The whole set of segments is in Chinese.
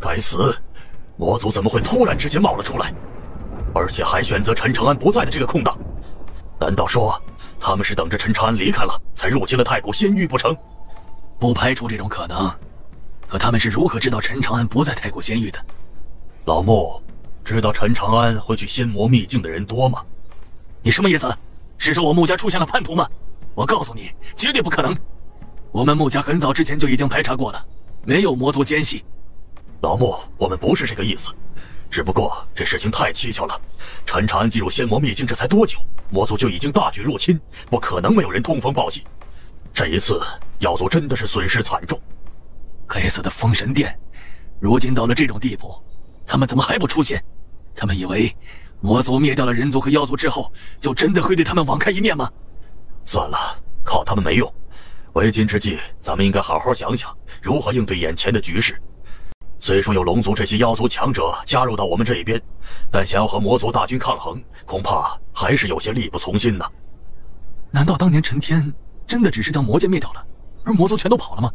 该死！魔族怎么会突然之间冒了出来，而且还选择陈长安不在的这个空档？难道说他们是等着陈长安离开了，才入侵了太古仙域不成？不排除这种可能。可他们是如何知道陈长安不在太古仙域的？老穆，知道陈长安会去仙魔秘境的人多吗？你什么意思？是说我穆家出现了叛徒吗？我告诉你，绝对不可能。我们穆家很早之前就已经排查过了，没有魔族奸细。老穆，我们不是这个意思，只不过这事情太蹊跷了。陈长安进入仙魔秘境这才多久，魔族就已经大举入侵，不可能没有人通风报信。这一次，妖族真的是损失惨重。该死的封神殿，如今到了这种地步，他们怎么还不出现？他们以为魔族灭掉了人族和妖族之后，就真的会对他们网开一面吗？算了，靠他们没用。为今之计，咱们应该好好想想如何应对眼前的局势。虽说有龙族这些妖族强者加入到我们这一边，但想要和魔族大军抗衡，恐怕还是有些力不从心呢。难道当年陈天真的只是将魔界灭掉了，而魔族全都跑了吗？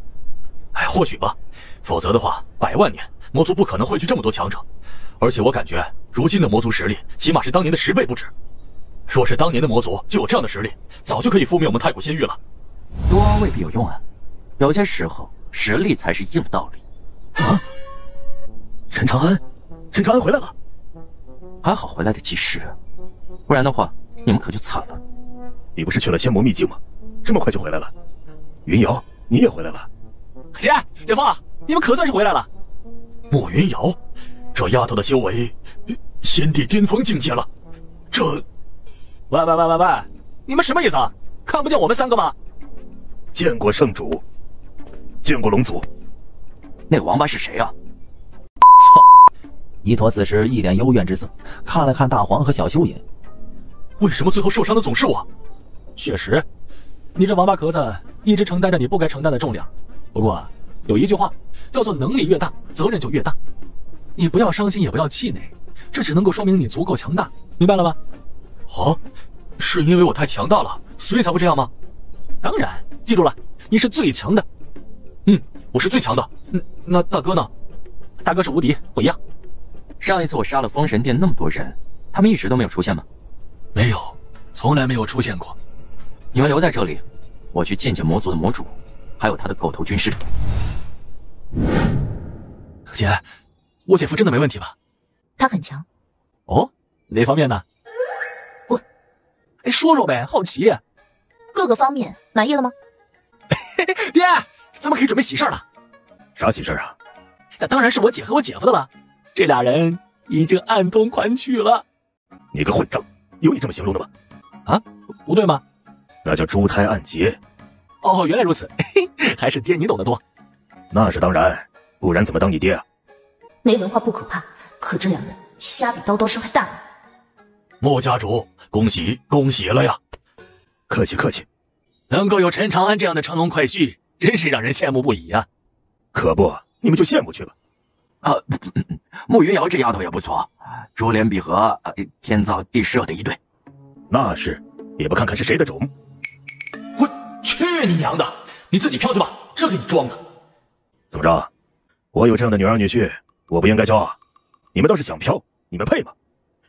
或许吧，否则的话，100万年魔族不可能汇聚这么多强者。而且我感觉，如今的魔族实力起码是当年的10倍不止。若是当年的魔族就有这样的实力，早就可以覆灭我们太古仙域了。多未必有用啊，有些时候实力才是硬道理。啊！陈长安回来了，还好回来的及时，不然的话，你们可就惨了。你不是去了仙魔秘境吗？这么快就回来了？云瑶，你也回来了？姐夫，你们可算是回来了。莫云瑶，这丫头的修为，仙帝巅峰境界了。这，喂，你们什么意思啊？看不见我们3个吗？见过圣主，见过龙族。那个王八是谁啊？操！伊陀此时一脸幽怨之色，看了看大黄和小蚯蚓。为什么最后受伤的总是我？确实，你这王八壳子一直承担着你不该承担的重量。不过有一句话叫做能力越大，责任就越大。你不要伤心，也不要气馁，这只能够说明你足够强大，明白了吗？是因为我太强大了，所以才会这样吗？当然，记住了，你是最强的。我是最强的。那大哥呢？大哥是无敌，不一样。上一次我杀了封神殿那么多人，他们一直都没有出现吗？没有，从来没有出现过。你们留在这里，我去见见魔族的魔主，还有他的狗头军师。姐，我姐夫真的没问题吧？他很强。哦，哪方面呢？滚！说说呗，好奇。各个方面满意了吗？爹，咱们可以准备喜事了。啥喜事啊？那当然是我姐和我姐夫的了。这俩人已经暗通款曲了。你个混账，有你这么形容的吗？啊，不对吗？那叫珠胎暗结。哦，原来如此，还是爹你懂得多。那是当然，不然怎么当你爹啊？没文化不可怕，可这两人瞎比刀刀伤害大了。莫家主，恭喜了呀！客气，能够有陈长安这样的乘龙快婿，真是让人羡慕不已啊！可不，你们就羡慕去吧。慕云瑶这丫头也不错，珠联璧合，天造地设的一对。那是，也不看看是谁的种。我去你娘的！你自己飘去吧，这给你装的。怎么着？我有这样的女儿女婿，我不应该骄傲？你们倒是想飘，你们配吗？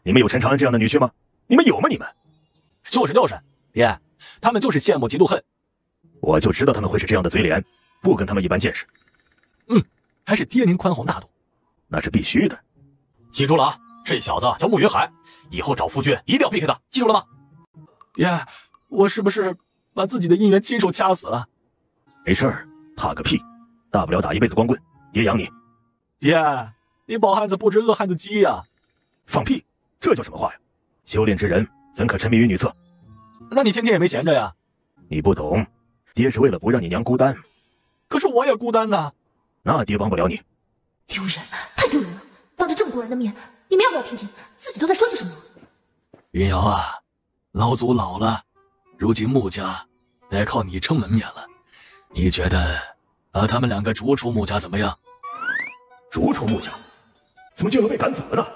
你们有陈长安这样的女婿吗？你们有吗？你们就是，爹，他们就是羡慕嫉妒恨。我就知道他们会是这样的嘴脸，不跟他们一般见识。还是爹您宽宏大度。那是必须的。记住了啊，这小子叫慕云海，以后找夫君一定要避开他，记住了吗？爹，我是不是把自己的姻缘亲手掐死了？没事儿，怕个屁，大不了打一辈子光棍，爹养你。爹，你饱汉子不知饿汉子饥呀！放屁，这叫什么话呀？修炼之人怎可沉迷于女色？那你天天也没闲着呀？你不懂，爹是为了不让你娘孤单。可是我也孤单呐。那爹帮不了你。丢人，太丢人了！当着这么多人的面，你们要不要听听自己都在说些什么？云瑶啊，老祖老了，如今穆家得靠你撑门面了。你觉得把他们2个逐出穆家怎么样？逐出穆家？怎么就能被赶走了呢？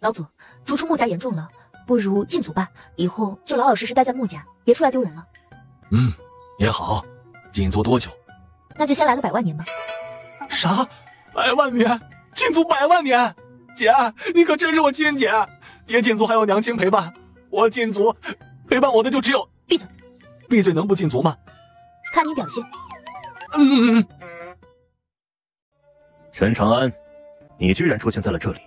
老祖，逐出穆家严重了，不如禁足吧，以后就老老实实待在穆家，别出来丢人了。也好。禁足多久？那就先来个100万年吧。啥？100万年？禁足100万年。姐，你可真是我亲姐，爹禁足还有娘亲陪伴，我禁足陪伴我的就只有……闭嘴！闭嘴能不禁足吗？看你表现。陈长安，你居然出现在了这里，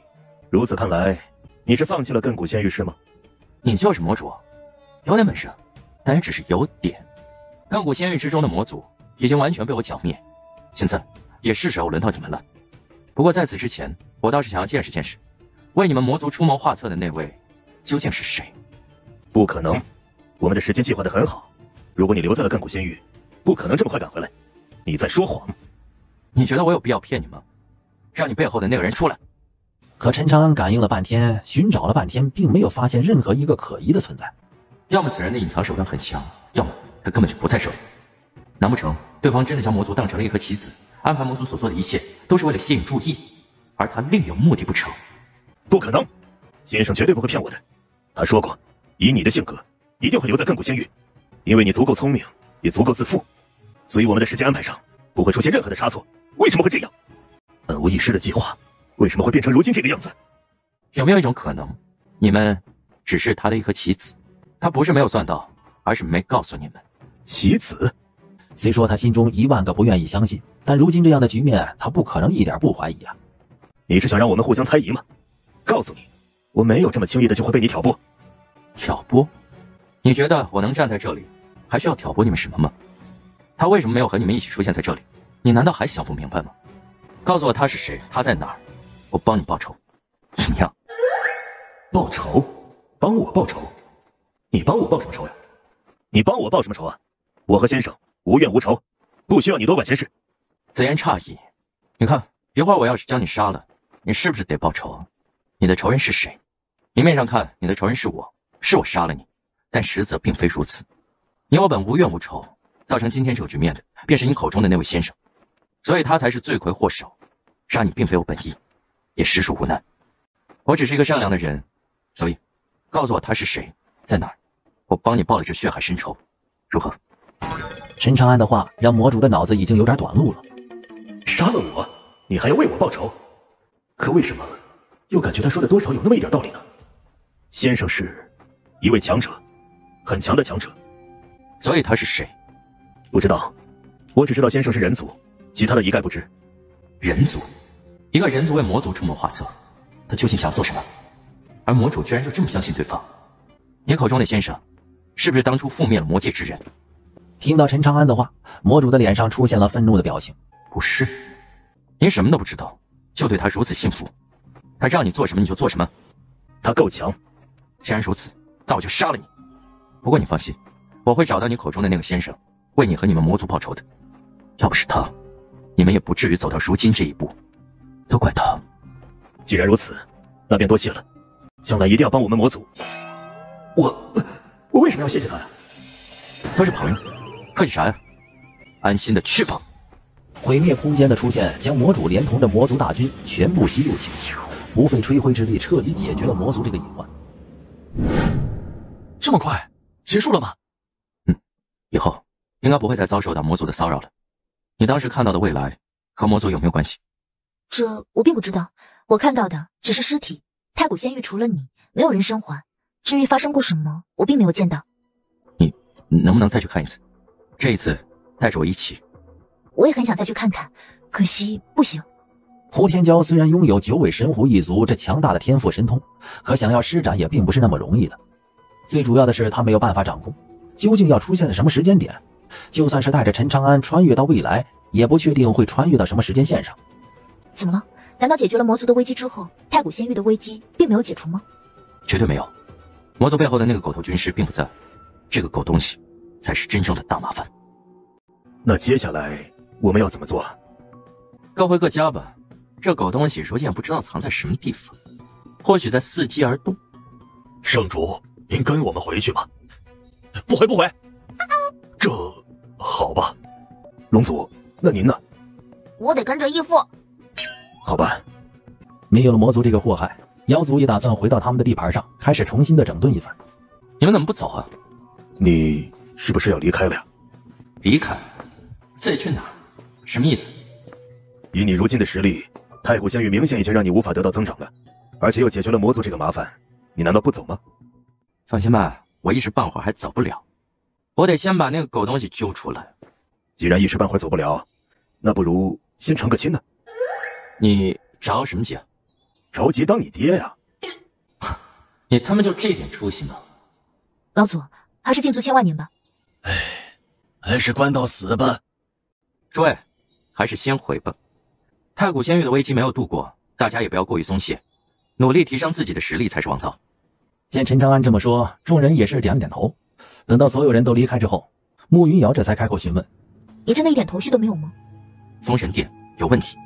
如此看来，你是放弃了亘古仙域是吗？你就是魔主，有点本事，但也只是有点。亘古仙域之中的魔族已经完全被我剿灭，现在也是时候轮到你们了。不过在此之前，我倒是想要见识见识，为你们魔族出谋划策的那位究竟是谁？不可能，我们的时间计划得很好。如果你留在了亘古仙域，不可能这么快赶回来。你在说谎。你觉得我有必要骗你吗？让你背后的那个人出来。可陈长安感应了半天，寻找了半天，并没有发现任何一个可疑的存在。要么此人的隐藏手段很强，要么他根本就不在这里。难不成对方真的将魔族当成了一颗棋子，安排魔族所做的一切都是为了吸引注意，而他另有目的不成？不可能，先生绝对不会骗我的。他说过，以你的性格，一定会留在亘古仙域，因为你足够聪明，也足够自负，所以我们的时间安排上不会出现任何的差错。为什么会这样？本无一失的计划，为什么会变成如今这个样子？有没有一种可能，你们只是他的一颗棋子，他不是没有算到，而是没告诉你们？棋子？虽说他心中10000个不愿意相信，但如今这样的局面，他不可能一点不怀疑啊。你是想让我们互相猜疑吗？告诉你，我没有这么轻易的就会被你挑拨。挑拨？你觉得我能站在这里，还需要挑拨你们什么吗？他为什么没有和你们一起出现在这里？你难道还想不明白吗？告诉我他是谁，他在哪儿，我帮你报仇，怎么样？报仇？帮我报仇？你帮我报什么仇呀？你帮我报什么仇啊？我和先生无怨无仇，不需要你多管闲事。自言差矣。你看，一会儿我要是将你杀了，你是不是得报仇啊？你的仇人是谁？明面上看，你的仇人是我杀了你，但实则并非如此。你我本无怨无仇，造成今天这个局面的，便是你口中的那位先生，所以他才是罪魁祸首。杀你并非我本意，也实属无奈。我只是一个善良的人，所以告诉我他是谁，在哪儿，我帮你报了这血海深仇，如何？陈长安的话让魔主的脑子已经有点短路了。杀了我，你还要为我报仇？可为什么又感觉他说的多少有那么一点道理呢？先生是一位强者，很强的强者。所以他是谁？不知道，我只知道先生是人族，其他的一概不知。人族？一个人族为魔族出谋划策，他究竟想要做什么？而魔主居然就这么相信对方？你口中的先生，是不是当初覆灭了魔界之人？听到陈长安的话，魔主的脸上出现了愤怒的表情。不是，你什么都不知道，就对他如此信服，他让你做什么你就做什么。他够强。既然如此，那我就杀了你。不过你放心，我会找到你口中的那个先生，为你和你们魔族报仇的。要不是他，你们也不至于走到如今这一步，都怪他。既然如此，那便多谢了，将来一定要帮我们魔族。我为什么要谢谢他呀？都是朋友，客气啥呀？安心的去吧。毁灭空间的出现，将魔主连同着魔族大军全部吸入其中，不费吹灰之力彻底解决了魔族这个隐患。这么快结束了吗？以后应该不会再遭受到魔族的骚扰了。你当时看到的未来和魔族有没有关系？这我并不知道，我看到的只是尸体。太古仙域除了你，没有人生还。至于发生过什么，我并没有见到。你能不能再去看一次？这一次带着我一起。我也很想再去看看，可惜不行。胡天骄虽然拥有9尾神狐一族这强大的天赋神通，可想要施展也并不是那么容易的。最主要的是他没有办法掌控，究竟要出现在什么时间点，就算是带着陈长安穿越到未来，也不确定会穿越到什么时间线上。怎么了？难道解决了魔族的危机之后，太古仙域的危机并没有解除吗？绝对没有，魔族背后的那个狗头军师并不在，这个狗东西才是真正的大麻烦。那接下来我们要怎么做？各回各家吧，这狗东西如今也不知道藏在什么地方，或许在伺机而动。圣主，您跟我们回去吧。不回不回。这好吧。龙族，那您呢？我得跟着义父。好吧。没有了魔族这个祸害，妖族也打算回到他们的地盘上，开始重新的整顿一番。你们怎么不走啊？你是不是要离开了呀？离开？自己去哪儿？什么意思？以你如今的实力，太古仙域明显已经让你无法得到增长了，而且又解决了魔族这个麻烦，你难道不走吗？放心吧，我一时半会儿还走不了，我得先把那个狗东西揪出来。既然一时半会儿走不了，那不如先成个亲呢。你着什么急啊？着急当你爹呀！你他妈就这点出息吗？老祖，还是禁足千万年吧。还是关到死吧。诸位，还是先回吧。太古仙域的危机没有度过，大家也不要过于松懈，努力提升自己的实力才是王道。见陈长安这么说，众人也是点了点头。等到所有人都离开之后，慕云瑶这才开口询问：“你真的一点头绪都没有吗？”封神殿有问题。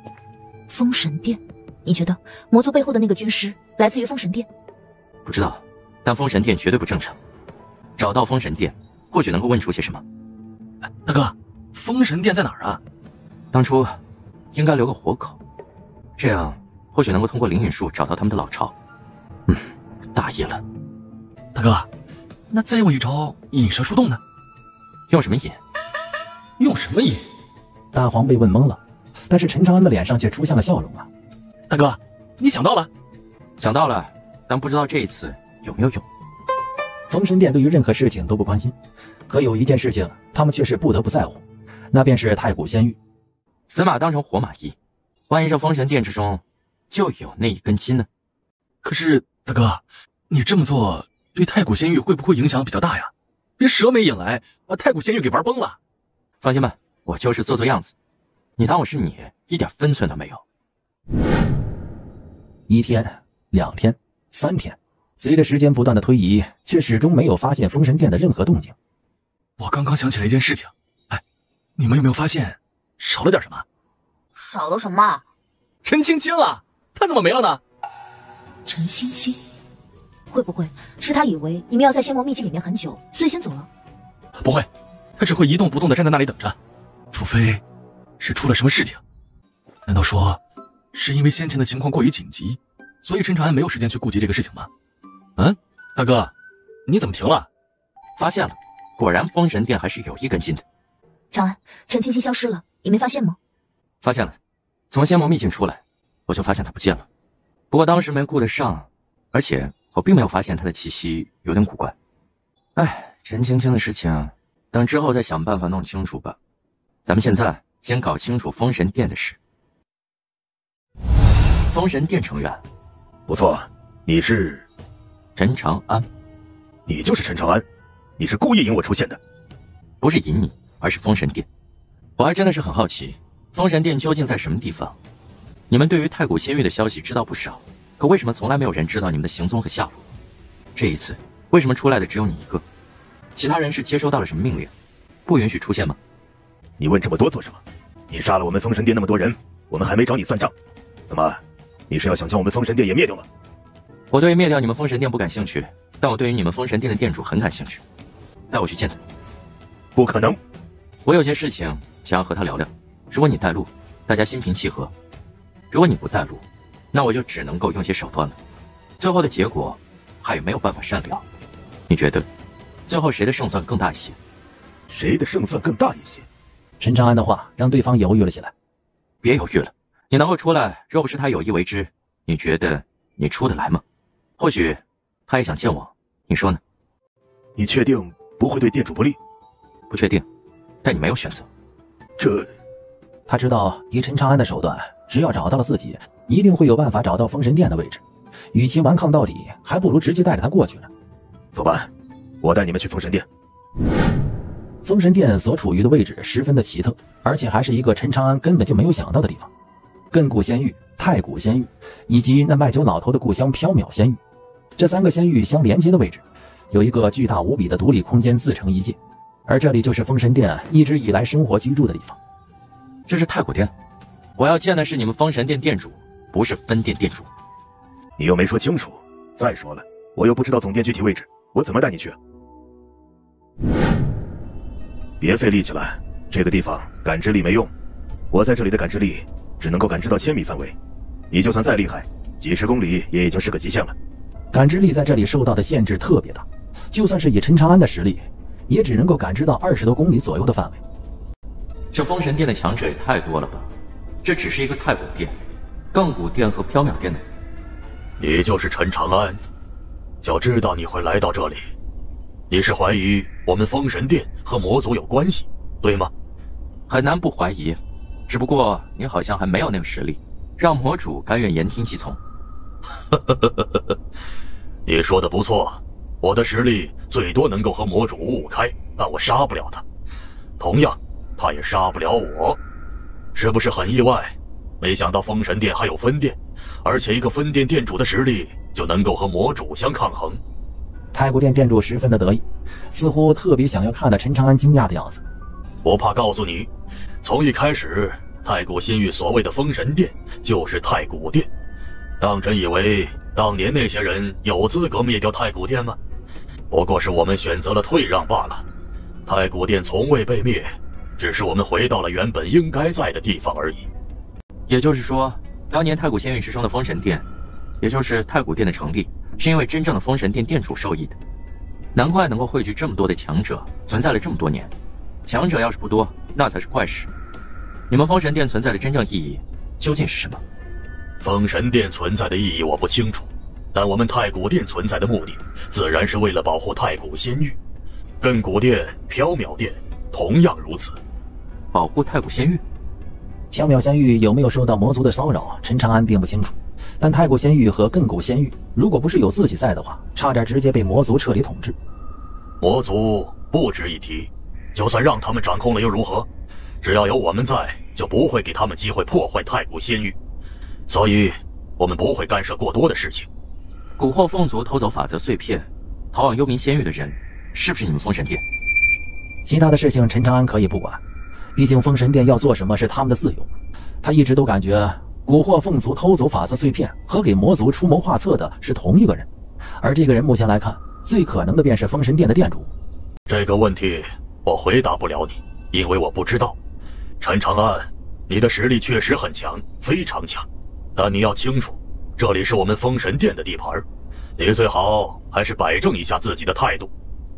封神殿？你觉得魔族背后的那个军师来自于封神殿？不知道，但封神殿绝对不正常。找到封神殿，或许能够问出些什么。大哥，封神殿在哪儿啊？当初应该留个活口，这样或许能够通过灵隐术找到他们的老巢。大意了。大哥，那再用一招引蛇出洞呢？用什么引？用什么引？大黄被问懵了，但是陈长安的脸上却出现了笑容啊。大哥，你想到了？想到了，但不知道这一次有没有用。封神殿对于任何事情都不关心，可有一件事情他们却是不得不在乎，那便是太古仙域。死马当成活马医，万一这封神殿之中就有那一根筋呢？可是大哥，你这么做对太古仙域会不会影响比较大呀？别蛇没引来，把太古仙域给玩崩了。放心吧，我就是做做样子，你当我是你，一点分寸都没有。1天、2天、3天，随着时间不断的推移，却始终没有发现封神殿的任何动静。我刚刚想起来一件事情，你们有没有发现少了点什么？少了什么？陈青青啊，她怎么没了呢？陈青青，会不会是他以为你们要在仙魔秘境里面很久，所以先走了？不会，他只会一动不动的站在那里等着，除非是出了什么事情。难道说是因为先前的情况过于紧急，所以陈长安没有时间去顾及这个事情吗？大哥，你怎么停了？发现了，果然封神殿还是有一根筋的。长安，陈青青消失了，你没发现吗？发现了，从仙魔秘境出来，我就发现他不见了。不过当时没顾得上，而且我并没有发现他的气息有点古怪。陈青青的事情，等之后再想办法弄清楚吧。咱们现在先搞清楚封神殿的事。封神殿成员，不错，你是陈长安。你就是陈长安，你是故意引我出现的？不是引你，而是封神殿。我还真的是很好奇，封神殿究竟在什么地方？你们对于太古仙域的消息知道不少，可为什么从来没有人知道你们的行踪和下落？这一次，为什么出来的只有你一个？其他人是接收到了什么命令，不允许出现吗？你问这么多做什么？你杀了我们封神殿那么多人，我们还没找你算账，怎么？你是要想将我们封神殿也灭掉吗？我对于灭掉你们封神殿不感兴趣，但我对于你们封神殿的殿主很感兴趣。带我去见他。不可能，我有些事情想要和他聊聊。如果你带路，大家心平气和；如果你不带路，那我就只能够用些手段了。最后的结果还有没有办法善了？你觉得最后谁的胜算更大一些？谁的胜算更大一些？陈长安的话让对方犹豫了起来。别犹豫了，你能够出来，若不是他有意为之，你觉得你出得来吗？或许他也想见我，你说呢？你确定不会对店主不利？不确定，但你没有选择。他知道以陈长安的手段，只要找到了自己，一定会有办法找到封神殿的位置。与其顽抗到底，还不如直接带着他过去呢。走吧，我带你们去封神殿。封神殿所处于的位置十分的奇特，而且还是一个陈长安根本就没有想到的地方。亘古仙域、太古仙域，以及那卖酒老头的故乡缥缈仙域，这3个仙域相连接的位置，有一个巨大无比的独立空间自成一界，而这里就是封神殿一直以来生活居住的地方。这是太古殿，我要见的是你们封神殿殿主，不是分殿殿主。你又没说清楚，再说了，我又不知道总殿具体位置，我怎么带你去啊？别费力气了，这个地方感知力没用，我在这里的感知力只能够感知到1000米范围，你就算再厉害，几十公里也已经是个极限了。感知力在这里受到的限制特别大，就算是以陈长安的实力，也只能够感知到20多公里左右的范围。这封神殿的强者也太多了吧？这只是一个太古殿，亘古殿和缥缈殿呢？你就是陈长安，就知道你会来到这里。你是怀疑我们封神殿和魔族有关系，对吗？很难不怀疑，只不过你好像还没有那个实力，让魔主甘愿言听计从。你说的不错，我的实力最多能够和魔主五五开，但我杀不了他，同样他也杀不了我，是不是很意外？没想到封神殿还有分殿，而且一个分殿殿主的实力就能够和魔主相抗衡。太古殿殿主十分的得意，似乎特别想要看到陈长安惊讶的样子。我怕告诉你，从一开始太古新域所谓的封神殿就是太古殿，当真以为当年那些人有资格灭掉太古殿吗？不过是我们选择了退让罢了。太古殿从未被灭，只是我们回到了原本应该在的地方而已。也就是说，当年太古仙域之中的封神殿，也就是太古殿的成立，是因为真正的封神殿殿主授意的。难怪能够汇聚这么多的强者，存在了这么多年。强者要是不多，那才是怪事。你们封神殿存在的真正意义究竟是什么？封神殿存在的意义我不清楚，但我们太古殿存在的目的，自然是为了保护太古仙域。亘古殿、缥缈殿同样如此。保护太古仙域？缥缈仙域有没有受到魔族的骚扰，陈长安并不清楚。但太古仙域和亘古仙域，如果不是有自己在的话，差点直接被魔族彻底统治。魔族不值一提，就算让他们掌控了又如何？只要有我们在，就不会给他们机会破坏太古仙域。所以，我们不会干涉过多的事情。蛊惑凤族偷走法则碎片，逃往幽冥仙域的人，是不是你们封神殿？其他的事情陈长安可以不管，毕竟封神殿要做什么是他们的自由。他一直都感觉蛊惑凤族偷走法则碎片和给魔族出谋划策的是同一个人，而这个人目前来看，最可能的便是封神殿的殿主。这个问题我回答不了你，因为我不知道。陈长安，你的实力确实很强，非常强，但你要清楚，这里是我们封神殿的地盘，你最好还是摆正一下自己的态度。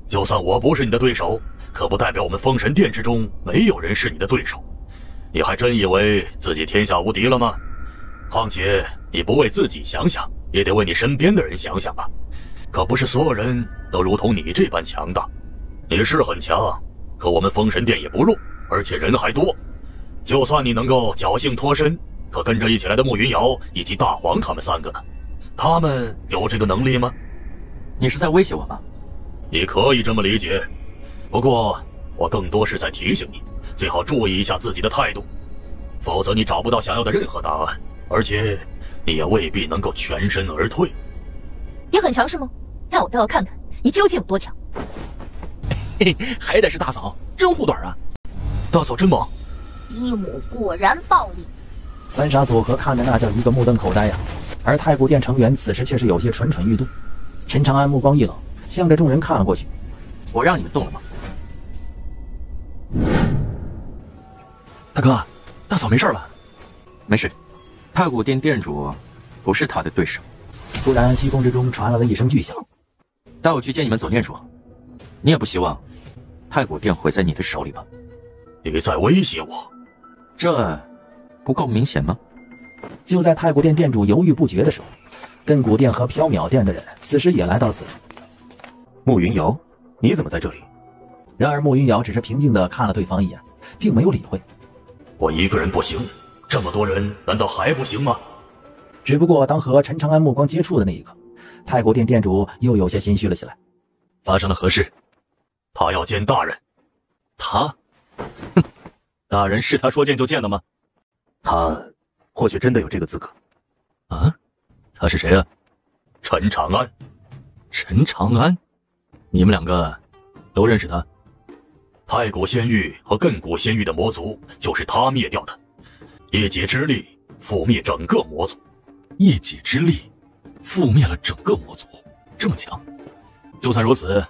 就算我不是你的对手，可不代表我们封神殿之中没有人是你的对手。你还真以为自己天下无敌了吗？况且你不为自己想想，也得为你身边的人想想啊！可不是所有人都如同你这般强大。你是很强，可我们封神殿也不弱，而且人还多。就算你能够侥幸脱身，可跟着一起来的慕云瑶以及大黄他们三个呢？他们有这个能力吗？你是在威胁我吗？你可以这么理解，不过我更多是在提醒你，最好注意一下自己的态度，否则你找不到想要的任何答案，而且你也未必能够全身而退。你很强是吗？那我倒要看看你究竟有多强。嘿嘿，还得是大嫂，真护短啊！大嫂真猛，一母果然暴力。三傻组合看着那叫一个目瞪口呆呀，而太古殿成员此时却是有些蠢蠢欲动。陈长安目光一冷，向着众人看了过去。我让你们动了吗？大哥，大嫂没事吧？没事，太古殿殿主不是他的对手。突然，虚空之中传来了一声巨响，带我去见你们总殿主。你也不希望太古殿毁在你的手里吧？你在威胁我？这不够明显吗？就在太古殿殿主犹豫不决的时候，亘古殿和缥缈殿的人此时也来到此处。慕云瑶，你怎么在这里？然而慕云瑶只是平静地看了对方一眼，并没有理会。我一个人不行，这么多人难道还不行吗？只不过当和陈长安目光接触的那一刻，太古殿殿主又有些心虚了起来。发生了何事？他要见大人。他？哼，大人是他说见就见的吗？他或许真的有这个资格。啊？他是谁啊？陈长安。陈长安？你们两个都认识他？太古仙域和亘古仙域的魔族就是他灭掉的，一己之力覆灭整个魔族。一己之力覆灭了整个魔族，这么强？就算如此，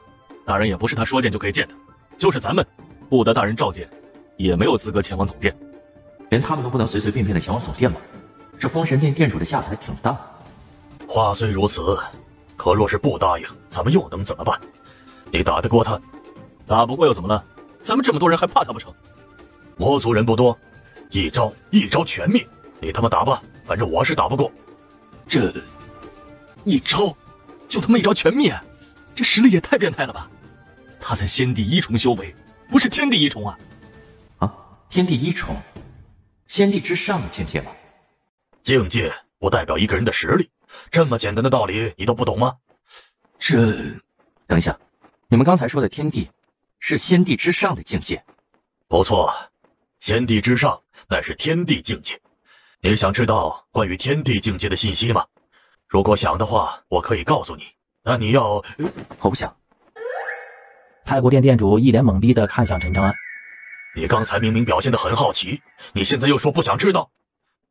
大人也不是他说见就可以见的，就是咱们不得大人召见，也没有资格前往总殿。连他们都不能随随便便的前往总殿吗？这封神殿殿主的下子还挺大。话虽如此，可若是不答应，咱们又能怎么办？你打得过他？打不过又怎么了？咱们这么多人还怕他不成？魔族人不多，一招全灭，你他妈打吧，反正我是打不过。这一招就他妈一招全灭，这实力也太变态了吧！他才仙帝一重修为，不是天地一重啊！啊，天地一重，仙帝之上的境界吗？境界不代表一个人的实力，这么简单的道理你都不懂吗？这……等一下，你们刚才说的天地是仙帝之上的境界？不错，仙帝之上乃是天地境界。你想知道关于天地境界的信息吗？如果想的话，我可以告诉你。那你要……我不想。太古店店主一脸懵逼地看向陈长安。你刚才明明表现得很好奇，你现在又说不想知道。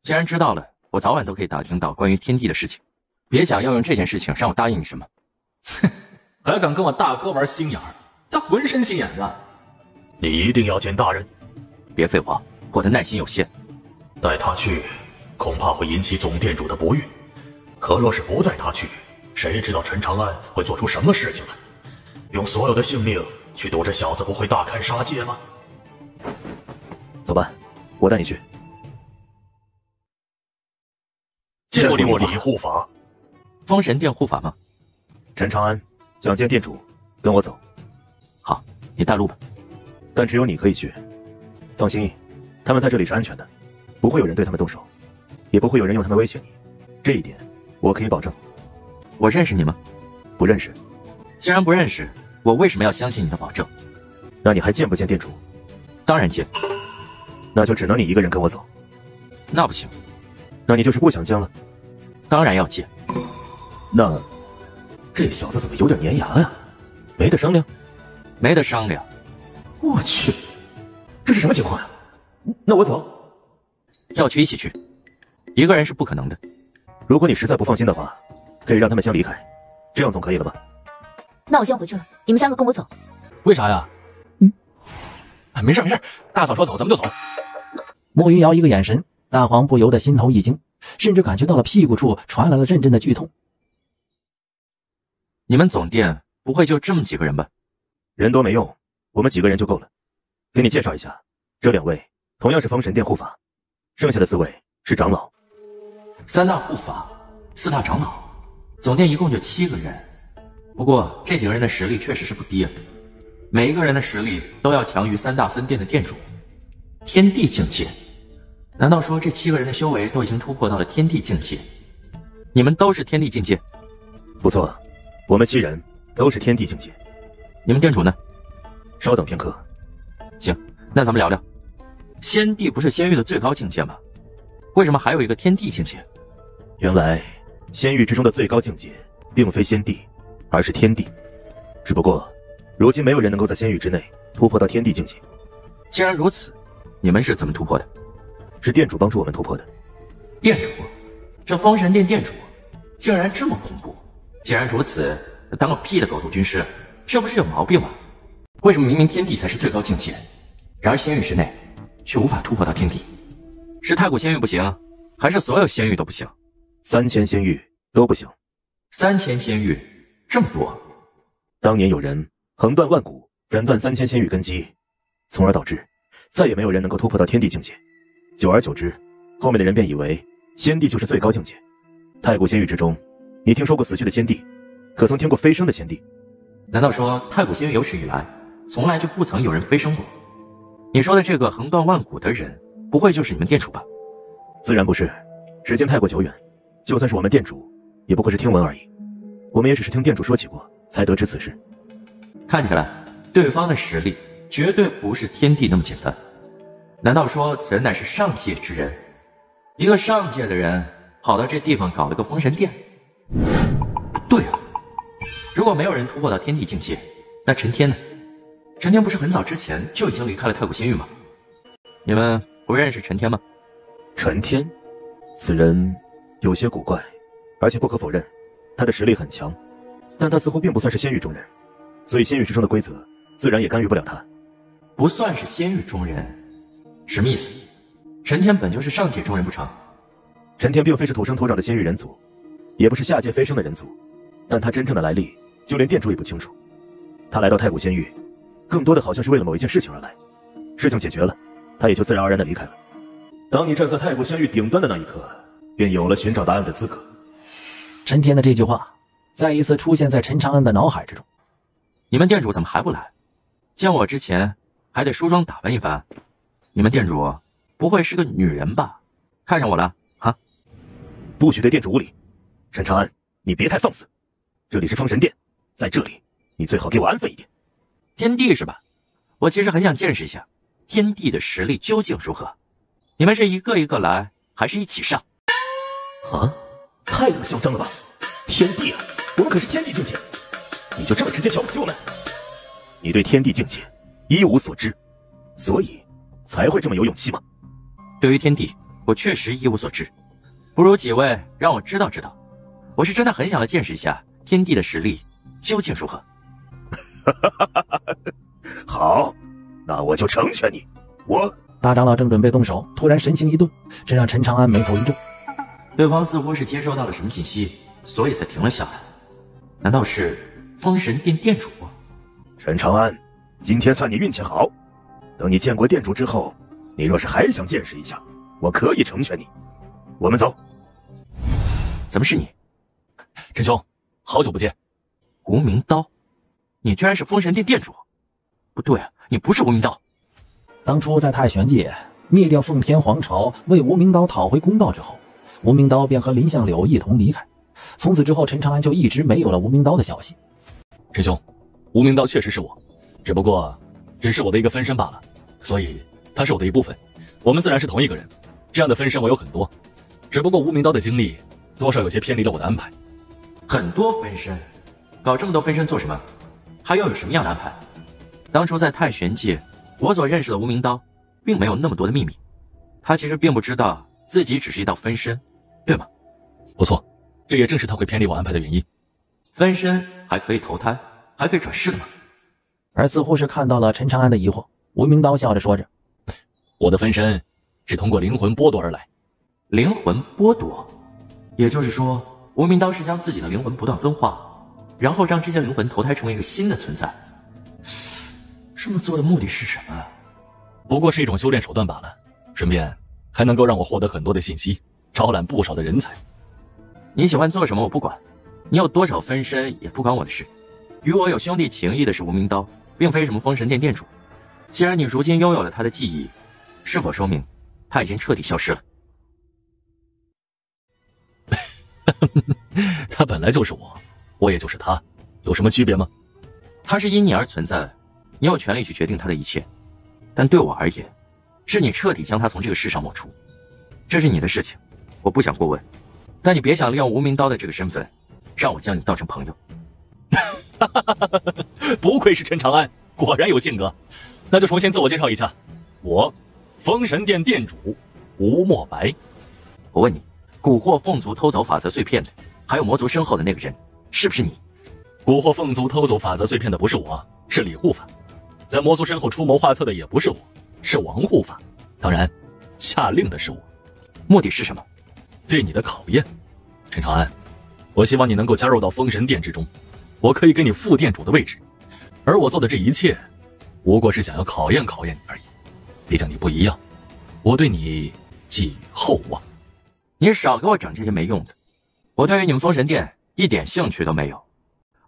既然知道了，我早晚都可以打听到关于天地的事情。别想要用这件事情让我答应你什么。哼，还敢跟我大哥玩心眼儿？他浑身心眼子。你一定要见大人。别废话，我的耐心有限。带他去，恐怕会引起总店主的不悦。可若是不带他去，谁知道陈长安会做出什么事情来？用所有的性命去赌这小子不会大开杀戒吗？走吧，我带你去。见过你护法。封神殿护法吗？陈长安想见店主，跟我走。好，你带路吧。但只有你可以去。放心，他们在这里是安全的，不会有人对他们动手，也不会有人用他们威胁你。这一点我可以保证。我认识你吗？不认识。既然不认识，我为什么要相信你的保证？那你还见不见店主？当然见。那就只能你一个人跟我走。那不行。那你就是不想见了？当然要见。那这小子怎么有点粘牙呀？没得商量？没得商量。我去，这是什么情况呀？那我走。要去一起去，一个人是不可能的。如果你实在不放心的话，可以让他们先离开，这样总可以了吧？那我先回去了，你们三个跟我走。为啥呀？没事没事，大嫂说走咱们就走。莫云瑶一个眼神，大黄不由得心头一惊，甚至感觉到了屁股处传来了阵阵的剧痛。你们总店不会就这么几个人吧？人多没用，我们几个人就够了。给你介绍一下，这2位同样是封神殿护法，剩下的4位是长老。3大护法，4大长老，总店一共就7个人。不过这几个人的实力确实是不低啊，每一个人的实力都要强于3大分店的店主。天地境界，难道说这7个人的修为都已经突破到了天地境界？你们都是天地境界？不错，我们7人都是天地境界。你们店主呢？稍等片刻。行，那咱们聊聊，仙帝不是仙域的最高境界吗？为什么还有一个天地境界？原来仙域之中的最高境界并非仙帝，而是天地。只不过如今没有人能够在仙域之内突破到天地境界。既然如此，你们是怎么突破的？是店主帮助我们突破的。店主？这封神殿店主竟然这么恐怖！既然如此，当个屁的狗头军师，这不是有毛病吗？为什么明明天地才是最高境界，然而仙域之内却无法突破到天地？是太古仙域不行，还是所有仙域都不行？3000仙域都不行。3000仙域这么多？当年有人横断万古，斩断3000仙域根基，从而导致再也没有人能够突破到天地境界。久而久之，后面的人便以为仙帝就是最高境界。太古仙域之中，你听说过死去的仙帝？可曾听过飞升的仙帝？难道说太古仙域有史以来从来就不曾有人飞升过？你说的这个横断万古的人，不会就是你们店主吧？自然不是，时间太过久远，就算是我们店主，也不过是听闻而已。我们也只是听店主说起过，才得知此事。看起来对方的实力绝对不是天地那么简单。难道说此人乃是上界之人？一个上界的人跑到这地方搞了个封神殿？对啊，如果没有人突破到天地境界，那陈天呢？陈天不是很早之前就已经离开了太古仙域吗？你们不认识陈天吗？陈天，此人有些古怪，而且不可否认，他的实力很强，但他似乎并不算是仙域中人，所以仙域之中的规则自然也干预不了他。不算是仙域中人，什么意思？陈天本就是上界中人不成？陈天并非是土生土长的仙域人族，也不是下界飞升的人族，但他真正的来历，就连店主也不清楚。他来到太古仙域，更多的好像是为了某一件事情而来，事情解决了，他也就自然而然的离开了。当你站在太古仙域顶端的那一刻，便有了寻找答案的资格。陈天的这句话再一次出现在陈长安的脑海之中。你们店主怎么还不来？见我之前还得梳妆打扮一番。你们店主不会是个女人吧？看上我了啊？不许对店主无礼。陈长安，你别太放肆。这里是封神殿，在这里你最好给我安分一点。天帝是吧？我其实很想见识一下天帝的实力究竟如何。你们是一个一个来，还是一起上？啊，太他妈嚣张了吧！天帝啊，我们可是天帝境界，你就这么直接瞧不起我们？你对天帝境界一无所知，所以才会这么有勇气吗？对于天帝，我确实一无所知，不如几位让我知道知道。我是真的很想要见识一下天帝的实力究竟如何。好，那我就成全你。大长老正准备动手，突然神情一顿，这让陈长安眉头一皱。对方似乎是接收到了什么信息，所以才停了下来。难道是封神殿殿主？陈长安，今天算你运气好。等你见过殿主之后，你若是还想见识一下，我可以成全你。我们走。怎么是你？陈兄，好久不见。无名刀，你居然是封神殿殿主？不对啊，你不是无名刀。当初在太玄界灭掉奉天皇朝，为无名刀讨回公道之后，无名刀便和林相柳一同离开。从此之后，陈长安就一直没有了无名刀的消息。陈兄，无名刀确实是我，只不过只是我的一个分身罢了，所以它是我的一部分。我们自然是同一个人。这样的分身我有很多，只不过无名刀的经历多少有些偏离了我的安排。很多分身？搞这么多分身做什么？还要有什么样的安排？当初在太玄界，我所认识的无名刀并没有那么多的秘密，他其实并不知道自己只是一道分身，对吗？不错，这也正是他会偏离我安排的原因。分身还可以投胎，还可以转世的吗？而似乎是看到了陈长安的疑惑，无名刀笑着说着：“我的分身是通过灵魂剥夺而来。”灵魂剥夺，也就是说，无名刀是将自己的灵魂不断分化，然后让这些灵魂投胎成为一个新的存在。这么做的目的是什么？不过是一种修炼手段罢了，顺便还能够让我获得很多的信息，招揽不少的人才。你喜欢做什么我不管，你有多少分身也不关我的事。与我有兄弟情谊的是无名刀，并非什么封神殿殿主。既然你如今拥有了他的记忆，是否说明他已经彻底消失了？他本来就是我，我也就是他，有什么区别吗？他是因你而存在，你有权利去决定他的一切，但对我而言，是你彻底将他从这个世上抹除。这是你的事情，我不想过问，但你别想利用无名刀的这个身份，让我将你当成朋友。不愧是陈长安，果然有性格。那就重新自我介绍一下，我，封神殿殿主吴墨白。我问你，蛊惑凤族偷走法则碎片的，还有魔族身后的那个人，是不是你？蛊惑凤族偷走法则碎片的不是我，是李护法。在魔族身后出谋划策的也不是我，是王护法。当然，下令的是我。目的是什么？对你的考验，陈长安，我希望你能够加入到封神殿之中，我可以给你副殿主的位置。而我做的这一切，不过是想要考验考验你而已。毕竟你不一样，我对你寄予厚望。你少给我整这些没用的，我对于你们封神殿一点兴趣都没有，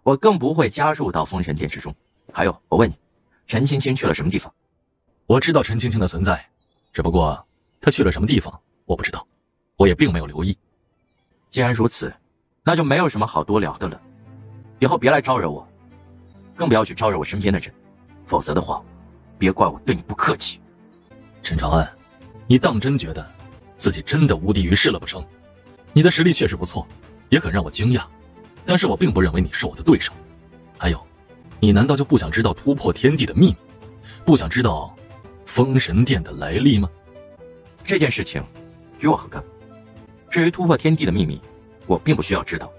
我更不会加入到封神殿之中。还有，我问你，陈青青去了什么地方？我知道陈青青的存在，只不过她去了什么地方我不知道，我也并没有留意。既然如此，那就没有什么好多聊的了。以后别来招惹我，更不要去招惹我身边的人，否则的话，别怪我对你不客气。陈长安，你当真觉得自己真的无敌于世了不成？你的实力确实不错，也很让我惊讶，但是我并不认为你是我的对手。还有，你难道就不想知道突破天地的秘密，不想知道封神殿的来历吗？这件事情与我何干？至于突破天地的秘密，我并不需要知道。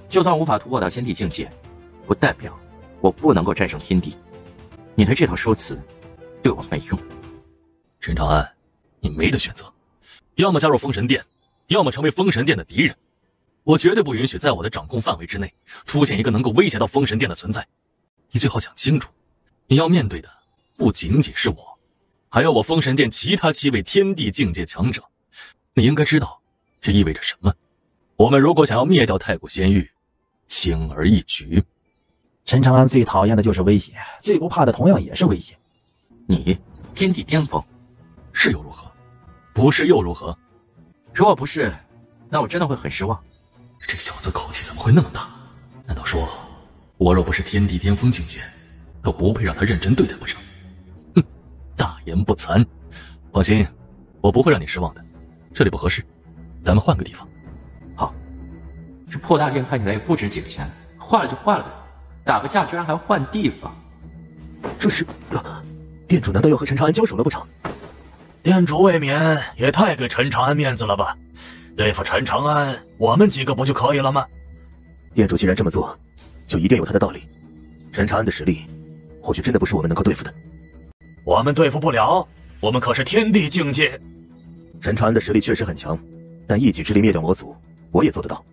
就算无法突破到天地境界，不代表我不能够战胜天地。你的这套说辞对我没用。陈长安，你没得选择，要么加入封神殿，要么成为封神殿的敌人。我绝对不允许在我的掌控范围之内出现一个能够威胁到封神殿的存在。你最好想清楚，你要面对的不仅仅是我，还有我封神殿其他7位天地境界强者。你应该知道，这意味着什么？我们如果想要灭掉太古仙域，轻而易举。陈长安最讨厌的就是威胁，最不怕的同样也是威胁。你天地巅峰，是又如何？不是又如何？如果不是，那我真的会很失望。这小子口气怎么会那么大？难道说我若不是天地巅峰境界，都不配让他认真对待不成？哼，大言不惭。放心，我不会让你失望的。这里不合适，咱们换个地方。好，这破大殿看起来也不值几个钱，换了就换了呗，打个架居然还换地方。这是，店主难道要和陈长安交手了不成？店主未免也太给陈长安面子了吧？对付陈长安，我们几个不就可以了吗？店主既然这么做，就一定有他的道理。陈长安的实力，或许真的不是我们能够对付的。我们对付不了，我们可是天地境界。陈长安的实力确实很强，但一己之力灭掉魔族，我也做得到。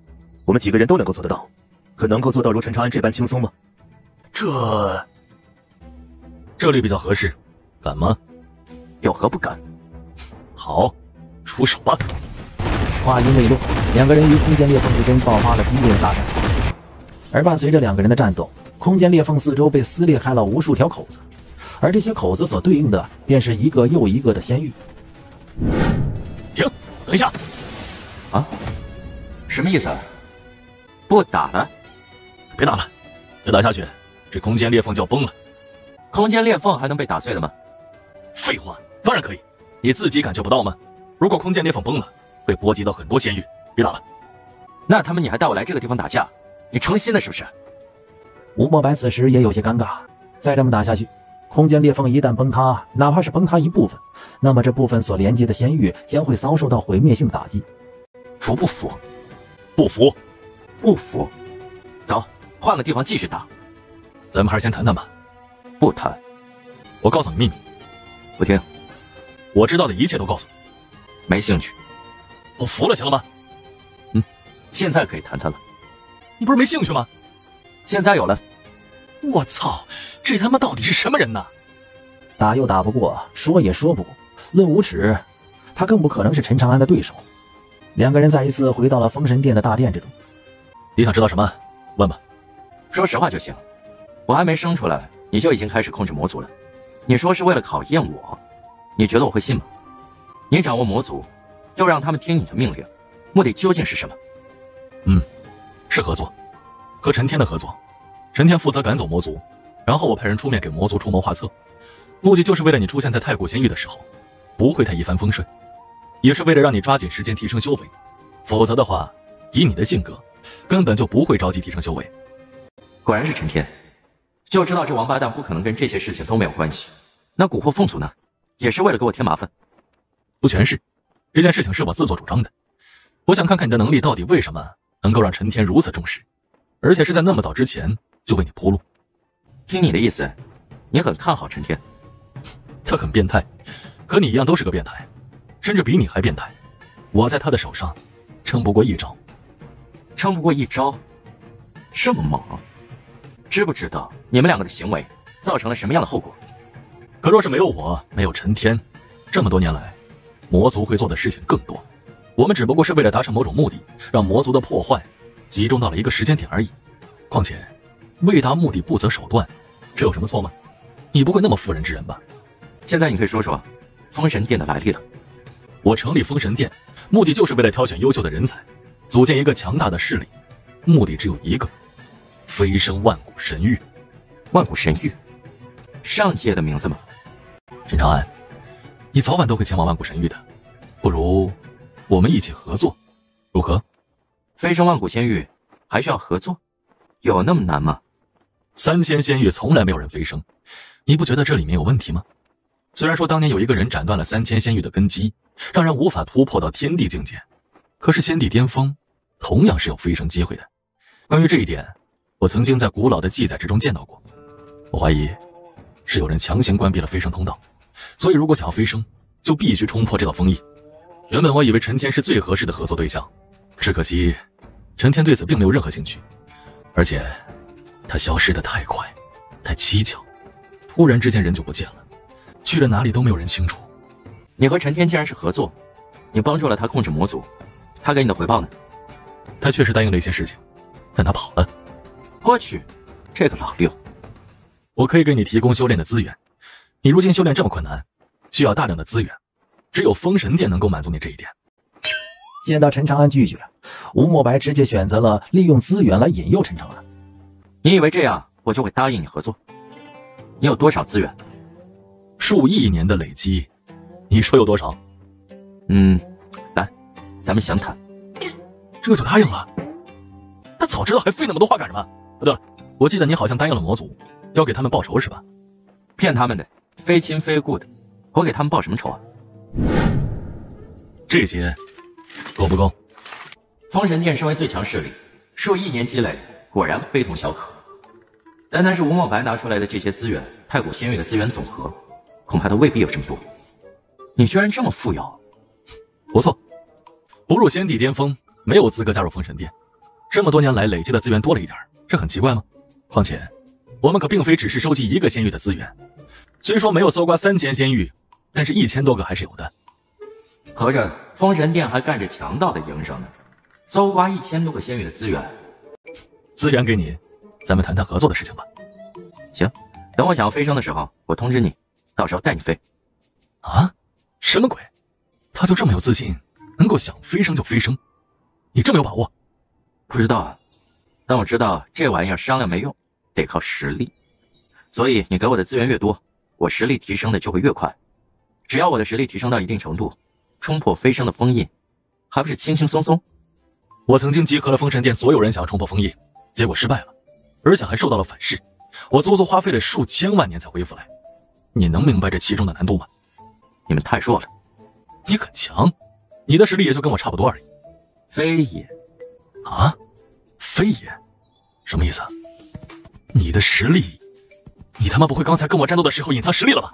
我们几个人都能够做得到，可能够做到如陈长安这般轻松吗？这里比较合适，敢吗？有何不敢？好，出手吧。话音未落，两个人于空间裂缝之中爆发了激烈的大战。而伴随着两个人的战斗，空间裂缝四周被撕裂开了无数条口子，而这些口子所对应的便是一个又一个的仙域。停，等一下！啊？什么意思？不打了？别打了，再打下去，这空间裂缝就要崩了。空间裂缝还能被打碎的吗？废话，当然可以。你自己感觉不到吗？如果空间裂缝崩了，会波及到很多仙域。别打了。那他们你还带我来这个地方打架，你成心的是不是？吴莫白此时也有些尴尬，再这么打下去，空间裂缝一旦崩塌，哪怕是崩塌一部分，那么这部分所连接的仙域将会遭受到毁灭性打击。服不服？不服。不服。走，换个地方继续打。咱们还是先谈谈吧。不谈。我告诉你秘密。不听。我知道的一切都告诉你。没兴趣。我服了，行了吗？现在可以谈谈了。你不是没兴趣吗？现在有了。我操，这他妈到底是什么人呐？打又打不过，说也说不过，论无耻，他更不可能是陈长安的对手。两个人再一次回到了封神殿的大殿之中。你想知道什么？问吧。说实话就行。我还没生出来，你就已经开始控制魔族了。你说是为了考验我，你觉得我会信吗？你掌握魔族，又让他们听你的命令，目的究竟是什么？是合作，和陈天的合作。陈天负责赶走魔族，然后我派人出面给魔族出谋划策，目的就是为了你出现在太古仙域的时候，不会太一帆风顺，也是为了让你抓紧时间提升修为。否则的话，以你的性格，根本就不会着急提升修为。果然是陈天，就知道这王八蛋不可能跟这些事情都没有关系。那蛊惑凤族呢？也是为了给我添麻烦？不全是，这件事情是我自作主张的。我想看看你的能力到底为什么能够让陈天如此重视，而且是在那么早之前就为你铺路。听你的意思，你很看好陈天？他很变态，和你一样都是个变态，甚至比你还变态。我在他的手上撑不过一招。撑不过一招？这么猛？知不知道你们两个的行为造成了什么样的后果？可若是没有我，没有陈天，这么多年来，魔族会做的事情更多。我们只不过是为了达成某种目的，让魔族的破坏集中到了一个时间点而已。况且，为达目的不择手段，这有什么错吗？你不会那么妇人之仁吧？现在你可以说说封神殿的来历了。我成立封神殿，目的就是为了挑选优秀的人才，组建一个强大的势力，目的只有一个：飞升万古神域。万古神域，上界的名字吗？陈长安，你早晚都会前往万古神域的，不如我们一起合作，如何？飞升万古仙域还需要合作？有那么难吗？3000仙域从来没有人飞升，你不觉得这里面有问题吗？虽然说当年有一个人斩断了3000仙域的根基，让人无法突破到天地境界，可是仙帝巅峰同样是有飞升机会的。关于这一点，我曾经在古老的记载之中见到过。我怀疑是有人强行关闭了飞升通道，所以如果想要飞升，就必须冲破这道封印。原本我以为陈天是最合适的合作对象，只可惜陈天对此并没有任何兴趣，而且他消失得太快，太蹊跷，突然之间人就不见了，去了哪里都没有人清楚。你和陈天既然是合作，你帮助了他控制魔族，他给你的回报呢？他确实答应了一些事情，但他跑了。我去，这个老六。我可以给你提供修炼的资源，你如今修炼这么困难，需要大量的资源，只有封神殿能够满足你这一点。见到陈长安拒绝，吴莫白直接选择了利用资源来引诱陈长安。你以为这样我就会答应你合作？你有多少资源？数亿年的累积，你说有多少？来，咱们详谈。这就答应了？他早知道还费那么多话干什么？对了，我记得你好像答应了魔族，要给他们报仇是吧？骗他们的，非亲非故的，我给他们报什么仇啊？这些够不够？封神殿身为最强势力，数亿年积累，果然非同小可。单单是吴莫白拿出来的这些资源，太古仙域的资源总和，恐怕都未必有这么多。你居然这么富有！不错，不入仙帝巅峰，没有资格加入封神殿。这么多年来累积的资源多了一点，这很奇怪吗？况且，我们可并非只是收集一个仙域的资源，虽说没有搜刮3000仙域，但是1000多个还是有的。合着封神殿还干着强盗的营生呢，搜刮1000多个仙域的资源。资源给你，咱们谈谈合作的事情吧。行，等我想要飞升的时候，我通知你，到时候带你飞。啊？什么鬼？他就这么有自信，能够想飞升就飞升？你这么有把握？不知道啊，但我知道这玩意儿商量没用，得靠实力。所以你给我的资源越多，我实力提升的就会越快。只要我的实力提升到一定程度，冲破飞升的封印，还不是轻轻松松？我曾经集合了封神殿所有人想要冲破封印，结果失败了，而且还受到了反噬。我足足花费了数千万年才恢复来。你能明白这其中的难度吗？你们太弱了。你很强，你的实力也就跟我差不多而已。非也。啊？非也？什么意思啊？你的实力，你他妈不会刚才跟我战斗的时候隐藏实力了吧？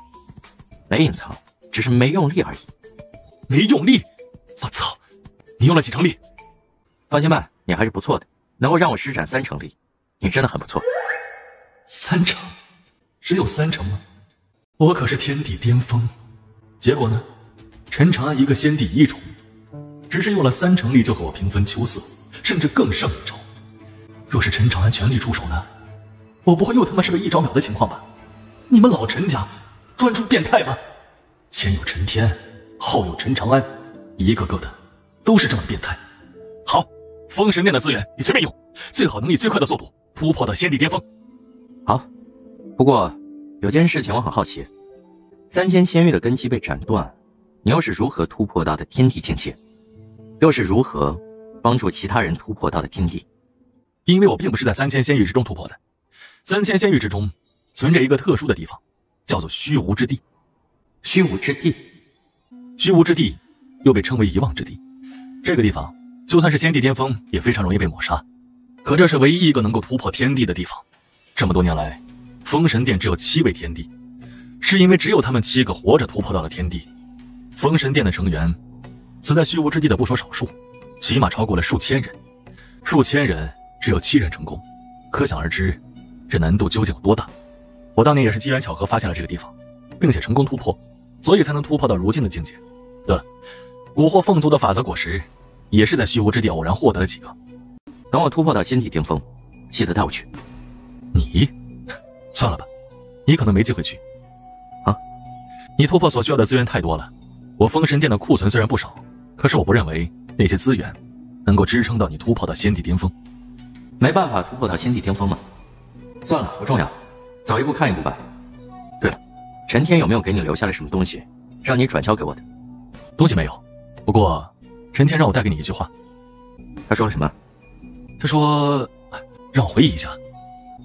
没隐藏，只是没用力而已。没用力？我操！你用了几成力？放心吧，你还是不错的，能够让我施展3成力，你真的很不错。3成？只有3成吗？我可是天地巅峰，结果呢？陈长安一个先帝一宠，只是用了3成力就和我平分秋色，甚至更胜一筹。若是陈长安全力出手呢？我不会又他妈是个一招秒的情况吧？你们老陈家专出变态吗？前有陈天，后有陈长安，一个个的都是这么变态。好，封神殿的资源你随便用，最好能以最快的速度突破到先帝巅峰。好，不过有件事情我很好奇，3000仙域的根基被斩断，你又是如何突破到的天地境界？又是如何帮助其他人突破到的天地？因为我并不是在3000仙域之中突破的，3000仙域之中存着一个特殊的地方，叫做虚无之地。虚无之地，虚无之地又被称为遗忘之地。这个地方就算是先帝巅峰也非常容易被抹杀，可这是唯一一个能够突破天地的地方。这么多年来，封神殿只有7位天帝，是因为只有他们7个活着突破到了天地。封神殿的成员死在虚无之地的不说少数，起码超过了数千人，数千人只有7人成功，可想而知这难度究竟有多大。我当年也是机缘巧合发现了这个地方，并且成功突破，所以才能突破到如今的境界。对了，蛊惑凤族的法则果实也是在虚无之地偶然获得了几个。等我突破到先帝巅峰，记得带我去。你算了吧，你可能没机会去啊。你突破所需要的资源太多了，我封神殿的库存虽然不少，可是我不认为那些资源能够支撑到你突破到先帝巅峰。没办法突破到先帝巅峰吗？算了，不重要，走一步看一步吧。对了，陈天有没有给你留下了什么东西，让你转交给我的？东西没有，不过陈天让我带给你一句话。他说了什么？他说让我回忆一下。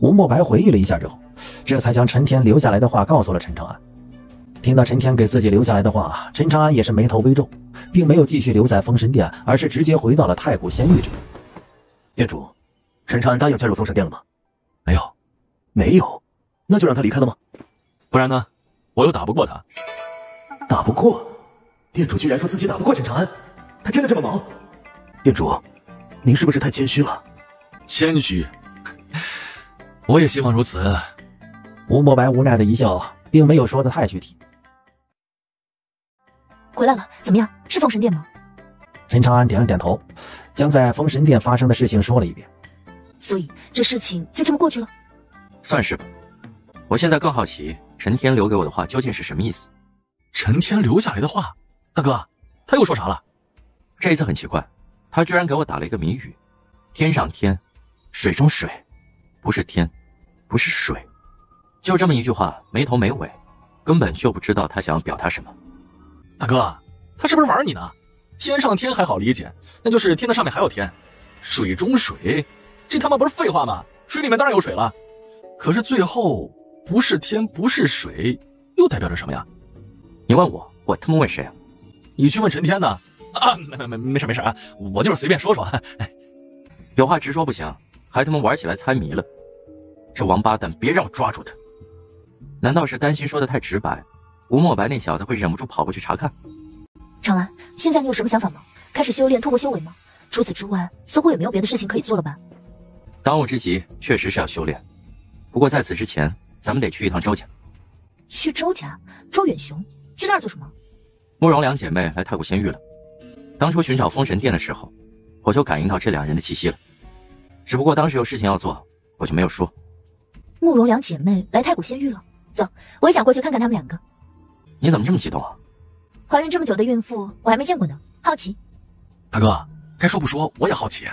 吴莫白回忆了一下之后，这才将陈天留下来的话告诉了陈长安。听到陈天给自己留下来的话，陈长安也是眉头微皱，并没有继续留在封神殿，而是直接回到了太古仙域这边。店主，陈长安答应加入封神殿了吗？没有。没有？那就让他离开了吗？不然呢？我又打不过他。打不过？店主居然说自己打不过陈长安，他真的这么猛？店主，您是不是太谦虚了？谦虚？我也希望如此。吴莫白无奈的一笑，并没有说的太具体。回来了，怎么样？是封神殿吗？陈长安点了点头，将在封神殿发生的事情说了一遍。所以这事情就这么过去了？算是吧。我现在更好奇陈天留给我的话究竟是什么意思。陈天留下来的话，大哥，他又说啥了？这一次很奇怪，他居然给我打了一个谜语：天上天，水中水，不是天，不是水。就这么一句话，没头没尾，根本就不知道他想要表达什么。大哥，他是不是玩你呢？天上天还好理解，那就是天的上面还有天，水中水，这他妈不是废话吗？水里面当然有水了，可是最后不是天不是水，又代表着什么呀？你问我，我他妈问谁啊？你去问陈天呢？啊，没事啊，我就是随便说说。有话直说不行，还他妈玩起来猜谜了。这王八蛋，别让我抓住他！难道是担心说的太直白，吴莫白那小子会忍不住跑过去查看？长安，现在你有什么想法吗？开始修炼突破修为吗？除此之外，似乎也没有别的事情可以做了吧？当务之急确实是要修炼，不过在此之前，咱们得去一趟周家。去周家？周远雄去那儿做什么？慕容两姐妹来太古仙域了。当初寻找封神殿的时候，我就感应到这两人的气息了，只不过当时有事情要做，我就没有说。慕容两姐妹来太古仙域了，走，我也想过去看看她们两个。你怎么这么激动啊？怀孕这么久的孕妇，我还没见过呢，好奇。大哥，该说不说，我也好奇，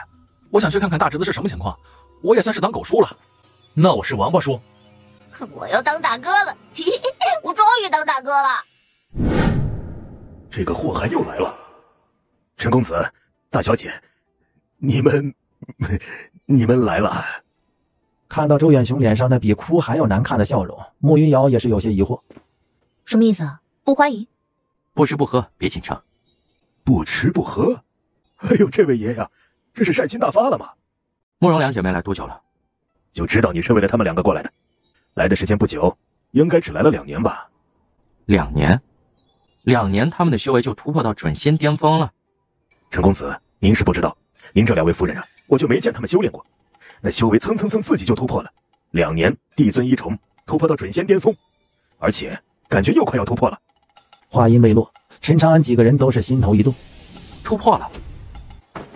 我想去看看大侄子是什么情况，我也算是当狗叔了。那我是王八叔。我要当大哥了，嘿嘿，我终于当大哥了。这个祸害又来了。陈公子，大小姐，你们来了。看到周远雄脸上那比哭还要难看的笑容，慕云瑶也是有些疑惑。什么意思啊？不欢迎？不吃不喝，别紧张。不吃不喝？哎呦，这位爷呀，这是善心大发了吗？慕容两姐妹来多久了？就知道你是为了他们两个过来的。来的时间不久，应该只来了2年吧。2年？2年他们的修为就突破到准仙巅峰了。陈公子，您是不知道，您这2位夫人啊，我就没见他们修炼过，那修为蹭自己就突破了。2年帝尊一重，突破到准仙巅峰，而且感觉又快要突破了。话音未落，陈长安几个人都是心头一动。突破了！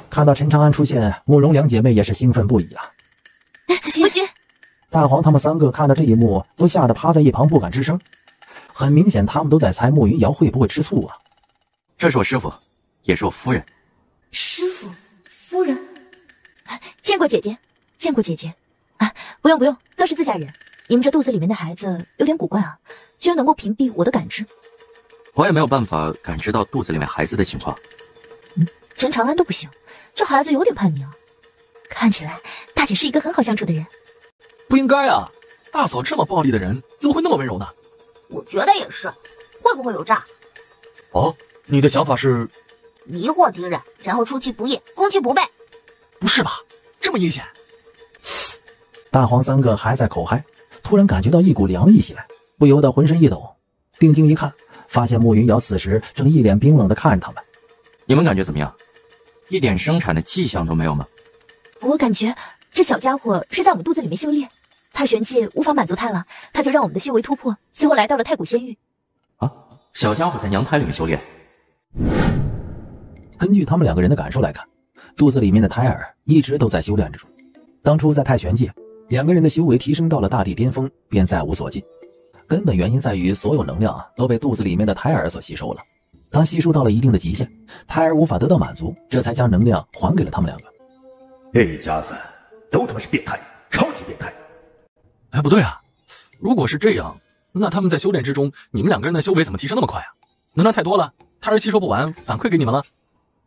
看到陈长安出现，慕容两姐妹也是兴奋不已啊。夫君，大黄他们3个看到这一幕，都吓得趴在一旁不敢吱声。很明显，他们都在猜慕云瑶会不会吃醋啊。这是我师傅，也是我夫人。师傅，夫人，见过姐姐，见过姐姐。啊，不用，都是自家人。你们这肚子里面的孩子有点古怪啊，居然能够屏蔽我的感知。我也没有办法感知到肚子里面孩子的情况。陈长安都不行，这孩子有点叛逆啊。看起来大姐是一个很好相处的人。不应该啊，大嫂这么暴力的人，怎么会那么温柔呢？我觉得也是，会不会有诈？哦，你的想法是迷惑敌人，然后出其不意，攻其不备。不是吧？这么阴险？大黄3个还在口嗨，突然感觉到一股凉意袭来，不由得浑身一抖。定睛一看，发现慕云瑶此时正一脸冰冷地看着他们。你们感觉怎么样？一点生产的迹象都没有吗？我感觉这小家伙是在我们肚子里面修炼，太玄界无法满足他了，他就让我们的修为突破，最后来到了太古仙域。啊，小家伙在娘胎里面修炼。根据他们2个人的感受来看，肚子里面的胎儿一直都在修炼之中。当初在太玄界，2个人的修为提升到了大地巅峰，便再无所进。根本原因在于所有能量都被肚子里面的胎儿所吸收了。当吸收到了一定的极限，胎儿无法得到满足，这才将能量还给了他们2个。这家子都他妈是变态，超级变态。哎，不对啊，如果是这样，那他们在修炼之中，你们2个人的修为怎么提升那么快啊？能量太多了，胎儿吸收不完，反馈给你们了。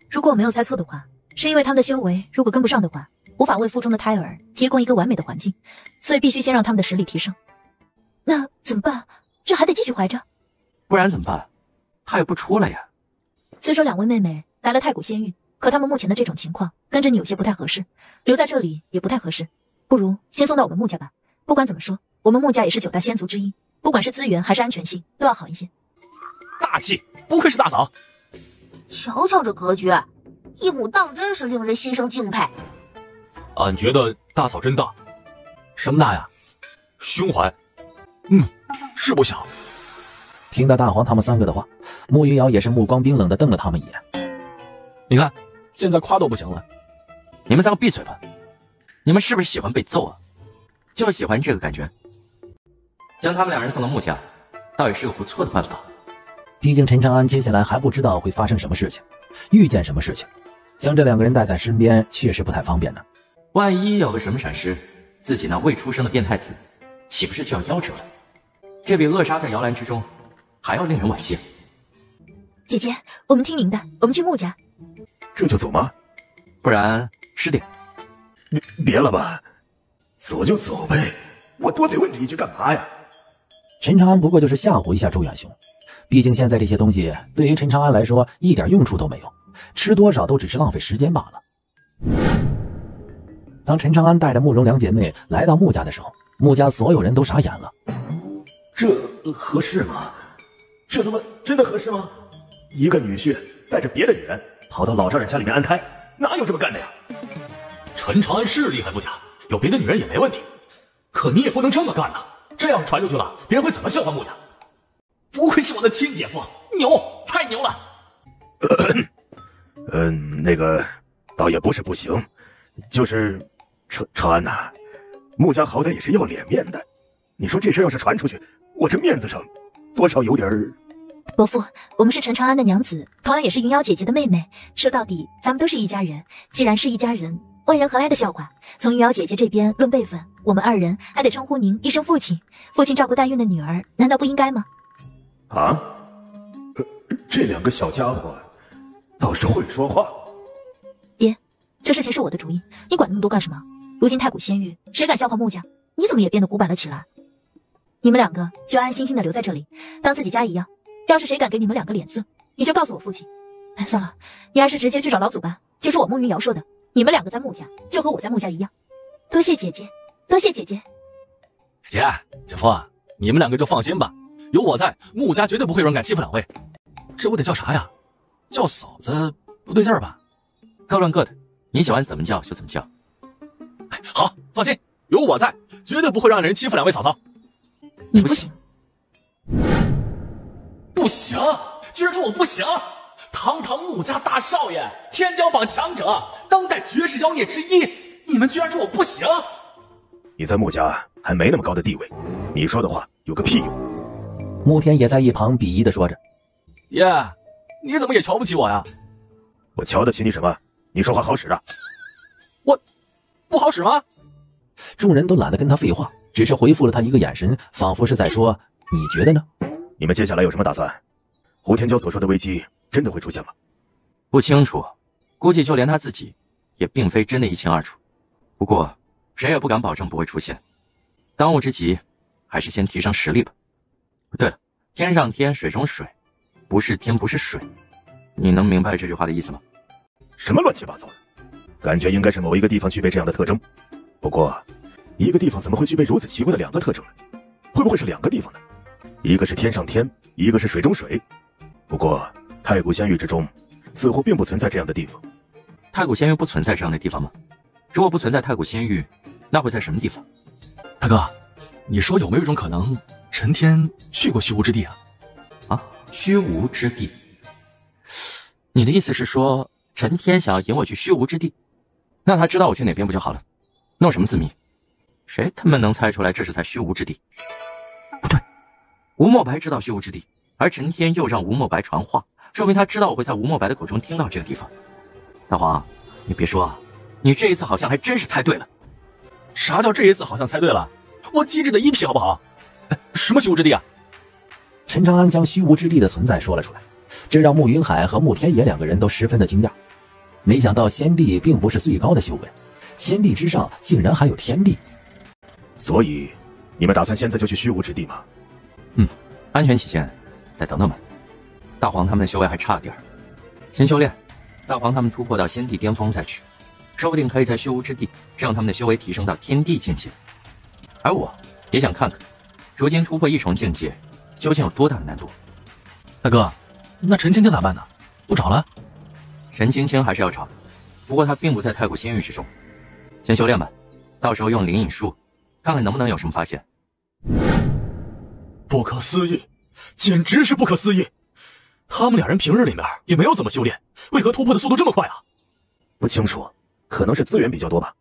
如果我没有猜错的话，是因为他们的修为如果跟不上的话，无法为腹中的胎儿提供一个完美的环境，所以必须先让他们的实力提升。那怎么办？这还得继续怀着，不然怎么办？他也不出来呀。虽说2位妹妹来了太古仙域，可他们目前的这种情况跟着你有些不太合适，留在这里也不太合适，不如先送到我们穆家吧。不管怎么说，我们穆家也是9大仙族之一，不管是资源还是安全性都要好一些。大气，不愧是大嫂。瞧瞧这格局，一母当真是令人心生敬佩。俺觉得大嫂真大。什么大呀？胸怀。是不小。听到大黄他们3个的话，慕云瑶也是目光冰冷地瞪了他们一眼。你看，现在夸都不行了。你们三个闭嘴吧！你们是不是喜欢被揍啊？就是喜欢这个感觉。将他们两人送到穆家，倒也是个不错的办法。毕竟陈长安接下来还不知道会发生什么事情，遇见什么事情，将这两个人带在身边确实不太方便呢。万一有个什么闪失，自己那未出生的变态子，岂不是就要夭折了？这比扼杀在摇篮之中还要令人惋惜。姐姐，我们听您的，我们去穆家。这就走吗？不然迟点。别了吧，走就走呗，我多嘴问这一句干嘛呀？陈长安不过就是吓唬一下周远雄，毕竟现在这些东西对于陈长安来说一点用处都没有，吃多少都只是浪费时间罢了。当陈长安带着慕容两姐妹来到穆家的时候，穆家所有人都傻眼了。这合适吗？这他妈真的合适吗？一个女婿带着别的女人跑到老丈人家里面安胎，哪有这么干的呀？陈长安是厉害不假，有别的女人也没问题，可你也不能这么干呐！这要是传出去了，别人会怎么笑话穆家？不愧是我的亲姐夫，牛，太牛了！那个倒也不是不行，就是长安呐，穆家好歹也是要脸面的，你说这事要是传出去，我这面子上多少有点儿。伯父，我们是陈长安的娘子，同样也是云瑶姐姐的妹妹。说到底，咱们都是一家人。既然是一家人，外人何来的笑话？从云瑶姐姐这边论辈分，我们二人还得称呼您一声父亲。父亲照顾代孕的女儿，难道不应该吗？啊？这两个小家伙倒是会说话。爹，这事情是我的主意，你管那么多干什么？如今太古仙域，谁敢笑话穆家？你怎么也变得古板了起来？你们两个就安安心心的留在这里，当自己家一样。要是谁敢给你们两个脸色，你就告诉我父亲。哎，算了，你还是直接去找老祖吧。就是我慕云瑶说的，你们两个在穆家，就和我在穆家一样。多谢姐姐，多谢姐姐。姐夫，你们两个就放心吧，有我在，穆家绝对不会有人敢欺负两位。这我得叫啥呀？叫嫂子不对劲儿吧？各论各的，你喜欢怎么叫就怎么叫。好，放心，有我在，绝对不会让人欺负两位嫂嫂。你不行。不行，居然说我不行！堂堂穆家大少爷，天骄榜强者，当代绝世妖孽之一，你们居然说我不行！你在穆家还没那么高的地位，你说的话有个屁用！穆天也在一旁鄙夷地说着：“爷，你怎么也瞧不起我呀？”我瞧得起你什么？你说话好使啊！我不好使吗？众人都懒得跟他废话，只是回复了他一个眼神，仿佛是在说：“你觉得呢？”你们接下来有什么打算？胡天骄所说的危机真的会出现吗？不清楚，估计就连他自己也并非真的一清二楚。不过谁也不敢保证不会出现。当务之急还是先提升实力吧。对了，天上天，水中水，不是天不是水，你能明白这句话的意思吗？什么乱七八糟的，感觉应该是某一个地方具备这样的特征。不过一个地方怎么会具备如此奇怪的两个特征呢？会不会是两个地方呢？一个是天上天，一个是水中水。不过太古仙域之中似乎并不存在这样的地方。太古仙域不存在这样的地方吗？如果不存在太古仙域，那会在什么地方？大哥，你说有没有一种可能，陈天去过虚无之地啊？啊，虚无之地？你的意思是说，陈天想要引我去虚无之地？那他知道我去哪边不就好了？弄什么字谜？谁他妈能猜出来这是在虚无之地？不对，吴莫白知道虚无之地，而陈天又让吴莫白传话，说明他知道我会在吴莫白的口中听到这个地方。大黄，你别说啊，你这一次好像还真是猜对了。啥叫这一次好像猜对了？我机智的一批好不好？什么虚无之地啊？陈长安将虚无之地的存在说了出来，这让慕云海和慕天野两个人都十分的惊讶。没想到仙帝并不是最高的修为，仙帝之上竟然还有天帝。所以你们打算现在就去虚无之地吗？安全起见，再等等吧。大黄他们的修为还差点儿，先修炼，大黄他们突破到仙帝巅峰再去，说不定可以在虚无之地让他们的修为提升到天地境界。而我也想看看，如今突破一重境界究竟有多大的难度。大哥，那陈青青咋办呢？不找了？陈青青还是要找，不过她并不在太古仙域之中。先修炼吧，到时候用灵隐术，看看能不能有什么发现。不可思议，简直是不可思议！他们俩人平日里面也没有怎么修炼，为何突破的速度这么快啊？不清楚，可能是资源比较多吧。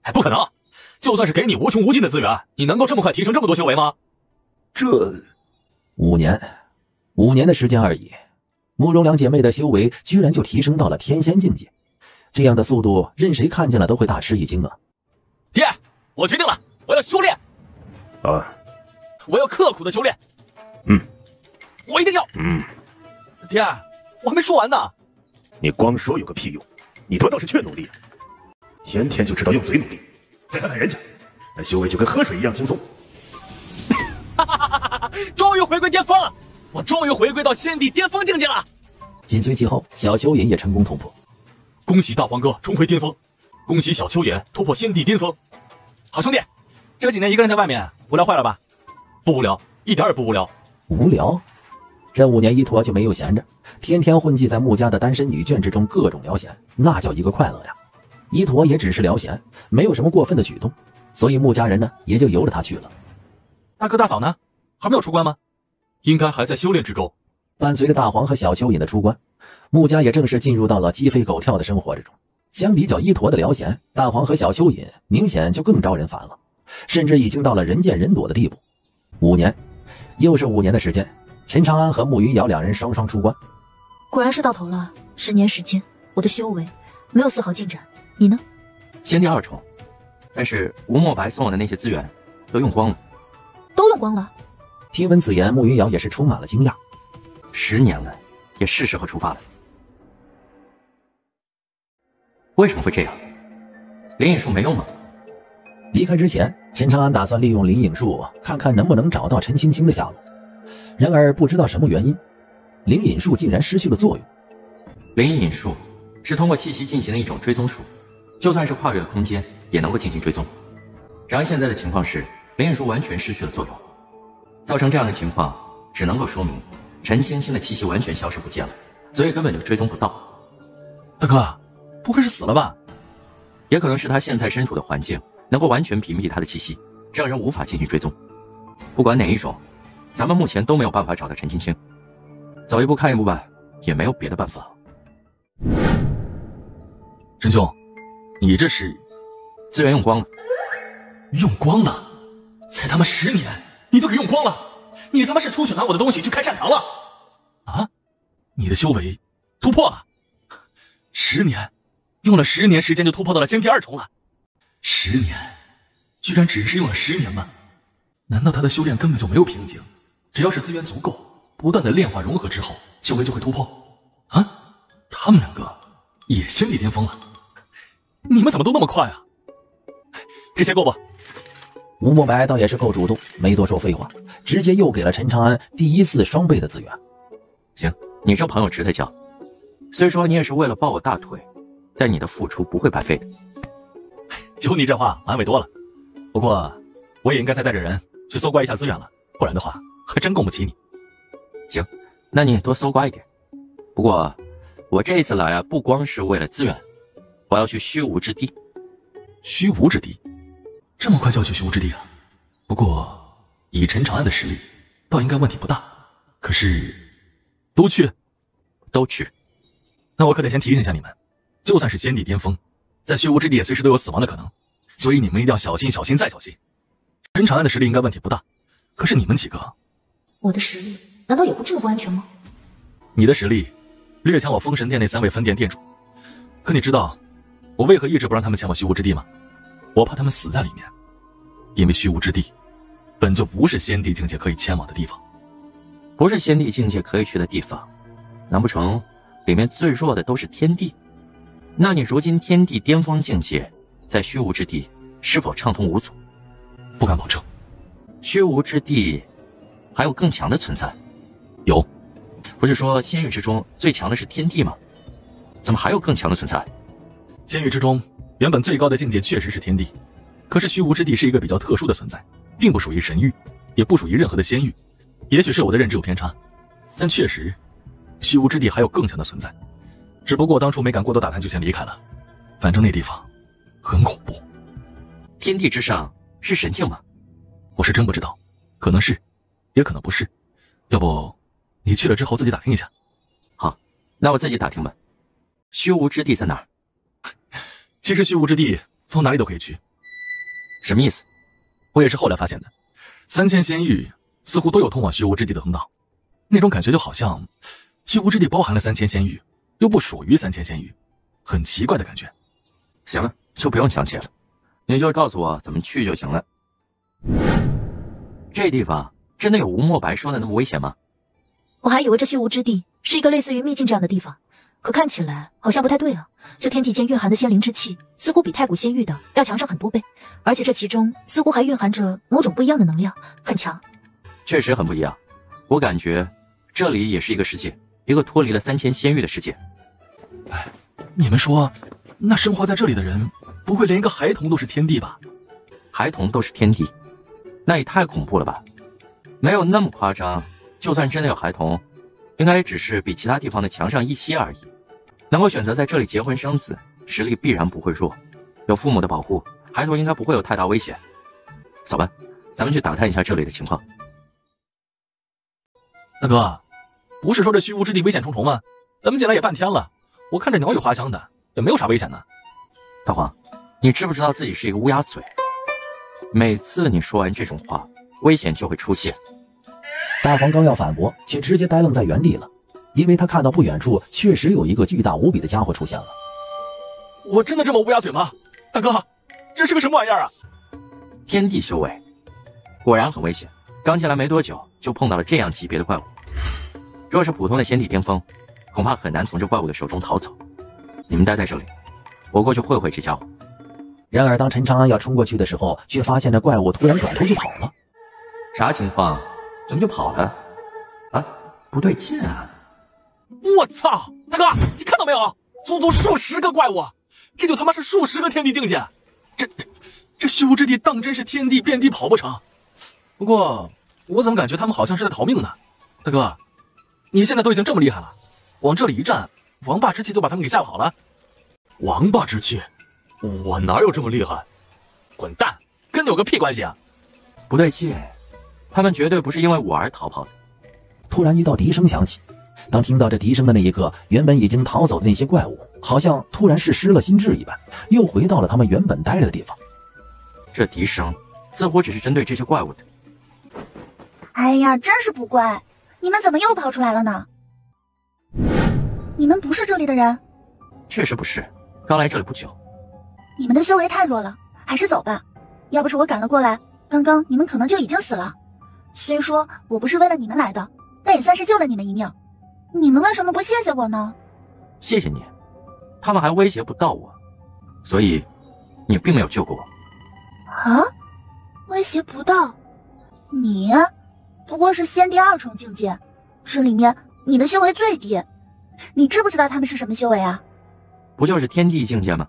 哎，不可能！就算是给你无穷无尽的资源，你能够这么快提升这么多修为吗？这5年的时间而已，慕容两姐妹的修为居然就提升到了天仙境界，这样的速度，任谁看见了都会大吃一惊啊！爹，我决定了，我要修炼，我要刻苦的修炼。我一定要。爹，我还没说完呢。你光说有个屁用，你多倒是缺努力啊！天天就知道用嘴努力，再看看人家，那修为就跟喝水一样轻松。终于回归巅峰了，我终于回归到仙帝巅峰境界了。紧随其后，小蚯蚓也成功突破。恭喜大黄哥重回巅峰，恭喜小蚯蚓突破仙帝巅峰。好兄弟，这几年一个人在外面无聊坏了吧？不无聊，一点也不无聊。无聊？这5年，伊陀就没有闲着，天天混迹在穆家的单身女眷之中，各种聊闲，那叫一个快乐呀。伊陀也只是聊闲，没有什么过分的举动，所以穆家人呢也就由着他去了。大哥大嫂呢？还没有出关吗？应该还在修炼之中。伴随着大黄和小蚯蚓的出关，穆家也正式进入到了鸡飞狗跳的生活之中。相比较伊陀的聊闲，大黄和小蚯蚓明显就更招人烦了，甚至已经到了人见人躲的地步。5年，又是5年的时间，陈长安和慕云瑶两人双双出关。果然是到头了，10年时间，我的修为没有丝毫进展。你呢？先帝2重，但是吴莫白送我的那些资源都用光了。都用光了？听闻此言，慕云瑶也是充满了惊讶。10年了，也是时候出发了。为什么会这样？灵隐术没用吗？离开之前，陈长安打算利用灵隐术看看能不能找到陈青青的下落。然而不知道什么原因，灵隐术竟然失去了作用。灵隐术是通过气息进行的一种追踪术，就算是跨越了空间也能够进行追踪。然而现在的情况是，灵隐术完全失去了作用。造成这样的情况，只能够说明陈青青的气息完全消失不见了，所以根本就追踪不到。大哥，不会是死了吧？也可能是他现在身处的环境能够完全屏蔽他的气息，让人无法进行追踪。不管哪一种，咱们目前都没有办法找到陈青青。走一步看一步吧，也没有别的办法。陈兄，你这是资源用光了。用光了？才他妈10年，你就给用光了？你他妈是出去拿我的东西去开善堂了？啊？你的修为突破了？10年，用了10年时间就突破到了仙帝2重了。10年，居然只是用了10年吗？难道他的修炼根本就没有瓶颈？只要是资源足够，不断的炼化融合之后，修为就会突破？啊？他们2个也仙帝巅峰了？你们怎么都那么快啊？这些够不？吴莫白倒也是够主动，没多说废话，直接又给了陈长安第1次双倍的资源。行，你这朋友值得交。虽说你也是为了抱我大腿，但你的付出不会白费的。有你这话安慰多了。不过我也应该再带着人去搜刮一下资源了，不然的话还真供不起你。行，那你多搜刮一点。不过我这一次来啊，不光是为了资源，我要去虚无之地。虚无之地？这么快就要去虚无之地了？不过以陈长安的实力，倒应该问题不大。可是都去？都去。那我可得先提醒一下你们，就算是仙帝巅峰，在虚无之地也随时都有死亡的可能，所以你们一定要小心小心再小心。陈长安的实力应该问题不大，可是你们几个……我的实力难道也不这么不安全吗？你的实力略强我封神殿那3位分店店主，可你知道我为何一直不让他们前往虚无之地吗？我怕他们死在里面，因为虚无之地本就不是仙帝境界可以前往的地方。不是仙帝境界可以去的地方，难不成里面最弱的都是天帝？那你如今天帝巅峰境界，在虚无之地是否畅通无阻？不敢保证。虚无之地还有更强的存在？有。不是说仙域之中最强的是天帝吗？怎么还有更强的存在？仙域之中原本最高的境界确实是天帝，可是虚无之地是一个比较特殊的存在，并不属于神域，也不属于任何的仙域。也许是我的认知有偏差，但确实虚无之地还有更强的存在，只不过当初没敢过多打探就先离开了。反正那地方很恐怖。天地之上是神境吗？我是真不知道，可能是，也可能不是。要不你去了之后自己打听一下。那我自己打听吧。虚无之地在哪儿？其实虚无之地从哪里都可以去。什么意思？我也是后来发现的，3000仙域似乎都有通往虚无之地的通道，那种感觉就好像虚无之地包含了3000仙域，又不属于3000仙域，很奇怪的感觉。行了，就不用讲解了，你就告诉我怎么去就行了。这地方真的有吴莫白说的那么危险吗？我还以为这虚无之地是一个类似于秘境这样的地方，可看起来好像不太对啊。这天地间蕴含的仙灵之气，似乎比太古仙域的要强上很多倍，而且这其中似乎还蕴含着某种不一样的能量，很强。确实很不一样，我感觉这里也是一个世界，一个脱离了3000仙域的世界。哎，你们说，那生活在这里的人，不会连一个孩童都是天帝吧？孩童都是天帝，那也太恐怖了吧？没有那么夸张，就算真的有孩童，应该只是比其他地方的强上一些而已。能够选择在这里结婚生子，实力必然不会弱，有父母的保护，孩童应该不会有太大危险。走吧，咱们去打探一下这里的情况。大哥，不是说这虚无之地危险重重吗？咱们进来也半天了，我看着鸟语花香的，也没有啥危险呢。大黄，你知不知道自己是一个乌鸦嘴？每次你说完这种话，危险就会出现。大黄刚要反驳，却直接呆愣在原地了，因为他看到不远处确实有一个巨大无比的家伙出现了。我真的这么乌鸦嘴吗？大哥，这是个什么玩意儿啊？天地修为，果然很危险。刚进来没多久，就碰到了这样级别的怪物。若是普通的仙帝巅峰，恐怕很难从这怪物的手中逃走。你们待在这里，我过去会会这家伙。然而当陈长安要冲过去的时候，却发现这怪物突然转头就跑了。啥情况？怎么就跑了？啊，不对劲啊！我操，大哥，你看到没有？足足数十个怪物，这就他妈是数十个天地境界。这虚无之地当真是天地遍地跑不成？不过我怎么感觉他们好像是在逃命呢？大哥，你现在都已经这么厉害了，往这里一站，王霸之气就把他们给吓跑了。王霸之气？我哪有这么厉害？滚蛋，跟你有个屁关系啊！不对劲，他们绝对不是因为我而逃跑的。突然一道笛声响起，当听到这笛声的那一刻，原本已经逃走的那些怪物，好像突然是失了心智一般，又回到了他们原本待着的地方。这笛声似乎只是针对这些怪物的。哎呀，真是不怪，你们怎么又跑出来了呢？你们不是这里的人？确实不是，刚来这里不久。你们的修为太弱了，还是走吧。要不是我赶了过来，刚刚你们可能就已经死了。虽说我不是为了你们来的，但也算是救了你们一命。你们为什么不谢谢我呢？谢谢你，他们还威胁不到我，所以你并没有救过我。啊？威胁不到？你不过是仙帝2重境界，这里面你的修为最低。你知不知道他们是什么修为啊？不就是天地境界吗？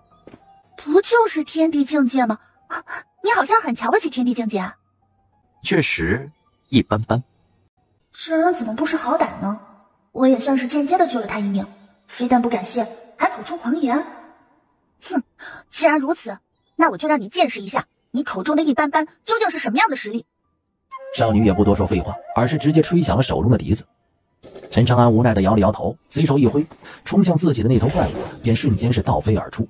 不就是天地境界吗？你好像很瞧不起天地境界啊。确实一般般。这人怎么不识好歹呢？我也算是间接的救了他一命，非但不感谢，还口出狂言。哼，既然如此，那我就让你见识一下你口中的一般般究竟是什么样的实力。少女也不多说废话，而是直接吹响了手中的笛子。陈长安无奈地摇了摇头，随手一挥，冲向自己的那头怪物便瞬间是倒飞而出。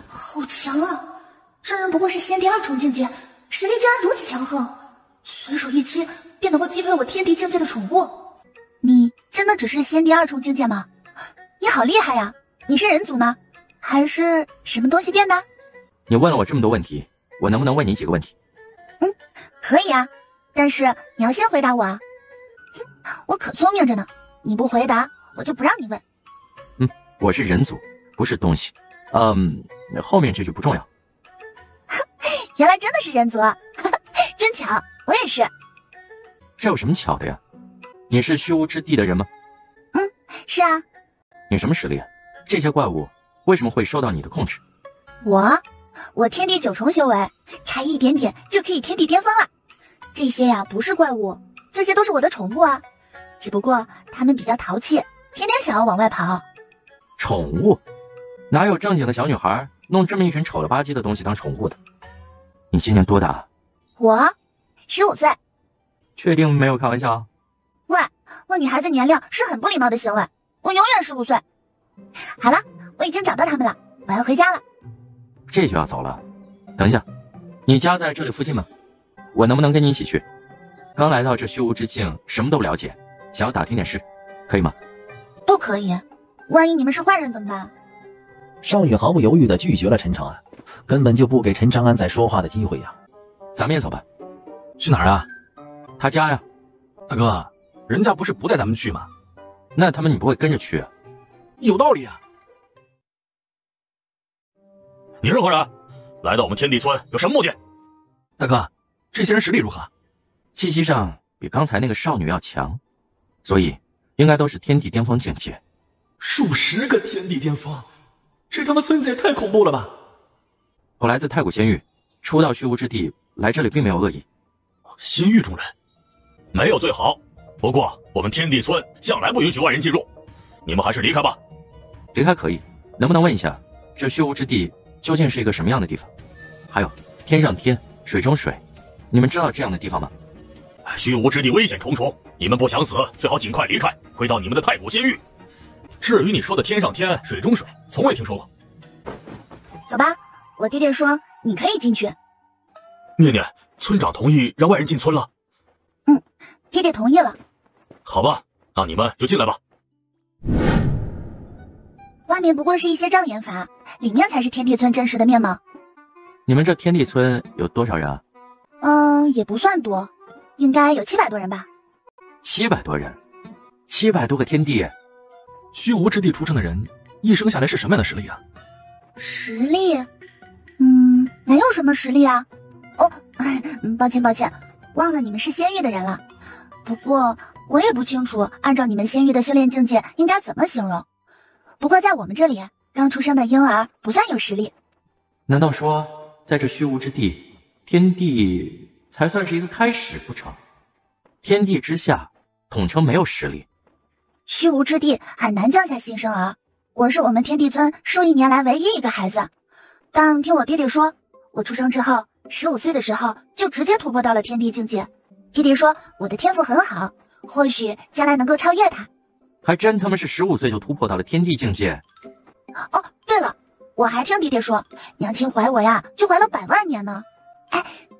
好强啊！这人不过是仙帝2重境界，实力竟然如此强横，随手一击便能够击退我天地境界的宠物。你真的只是仙帝2重境界吗？你好厉害呀！你是人族吗？还是什么东西变的？你问了我这么多问题，我能不能问你几个问题？可以啊，但是你要先回答我啊。我可聪明着呢，你不回答我就不让你问。我是人族，不是东西。后面这句不重要。原来真的是人族啊，真巧，我也是。这有什么巧的呀？你是虚无之地的人吗？是啊。你什么实力啊？这些怪物为什么会受到你的控制？我天地9重修为，差一点点就可以天地巅峰了。这些呀不是怪物，这些都是我的宠物啊，只不过它们比较淘气，天天想要往外跑。宠物？哪有正经的小女孩弄这么一群丑了吧唧的东西当宠物的？你今年多大？我15岁。确定没有开玩笑？喂，问女孩子年龄是很不礼貌的行为，我永远15岁。好了，我已经找到他们了，我要回家了。这就要走了？等一下，你家在这里附近吗？我能不能跟你一起去？刚来到这虚无之境，什么都不了解，想要打听点事，可以吗？不可以，万一你们是坏人怎么办？少宇毫不犹豫地拒绝了陈长安，根本就不给陈长安再说话的机会呀。咱们也走吧。去哪儿啊？他家呀。大哥，人家不是不带咱们去吗？那他们你不会跟着去啊？有道理啊。你是何人？来到我们天地村有什么目的？大哥，这些人实力如何？气息上比刚才那个少女要强，所以应该都是天地巅峰境界。数十个天地巅峰，这他妈村子也太恐怖了吧！我来自太古仙域，初到虚无之地，来这里并没有恶意。仙域中人，没有最好。不过我们天地村向来不允许外人进入，你们还是离开吧。离开可以，能不能问一下，这虚无之地究竟是一个什么样的地方？还有，天上天，水中水，你们知道这样的地方吗？虚无之地危险重重，你们不想死，最好尽快离开，回到你们的太古仙域。至于你说的天上天，水中水，从未听说过。走吧，我爹爹说你可以进去。念念，村长同意让外人进村了。爹爹同意了。好吧，那你们就进来吧。外面不过是一些障眼法，里面才是天地村真实的面貌。你们这天地村有多少人啊？也不算多，应该有700多人吧。700多人，700多个天地。虚无之地出生的人，一生下来是什么样的实力啊？实力？没有什么实力啊。抱歉，忘了你们是仙域的人了。不过我也不清楚，按照你们仙域的修炼境界应该怎么形容。不过在我们这里，刚出生的婴儿不算有实力。难道说，在这虚无之地，天地才算是一个开始不成？天地之下，统称没有实力。虚无之地很难降下新生儿，我是我们天地村数亿年来唯一一个孩子。但听我爹爹说，我出生之后，15岁的时候就直接突破到了天地境界。爹爹说我的天赋很好，或许将来能够超越他。还真他妈是15岁就突破到了天地境界。对了，我还听爹爹说，娘亲怀我呀，就怀了100万年呢。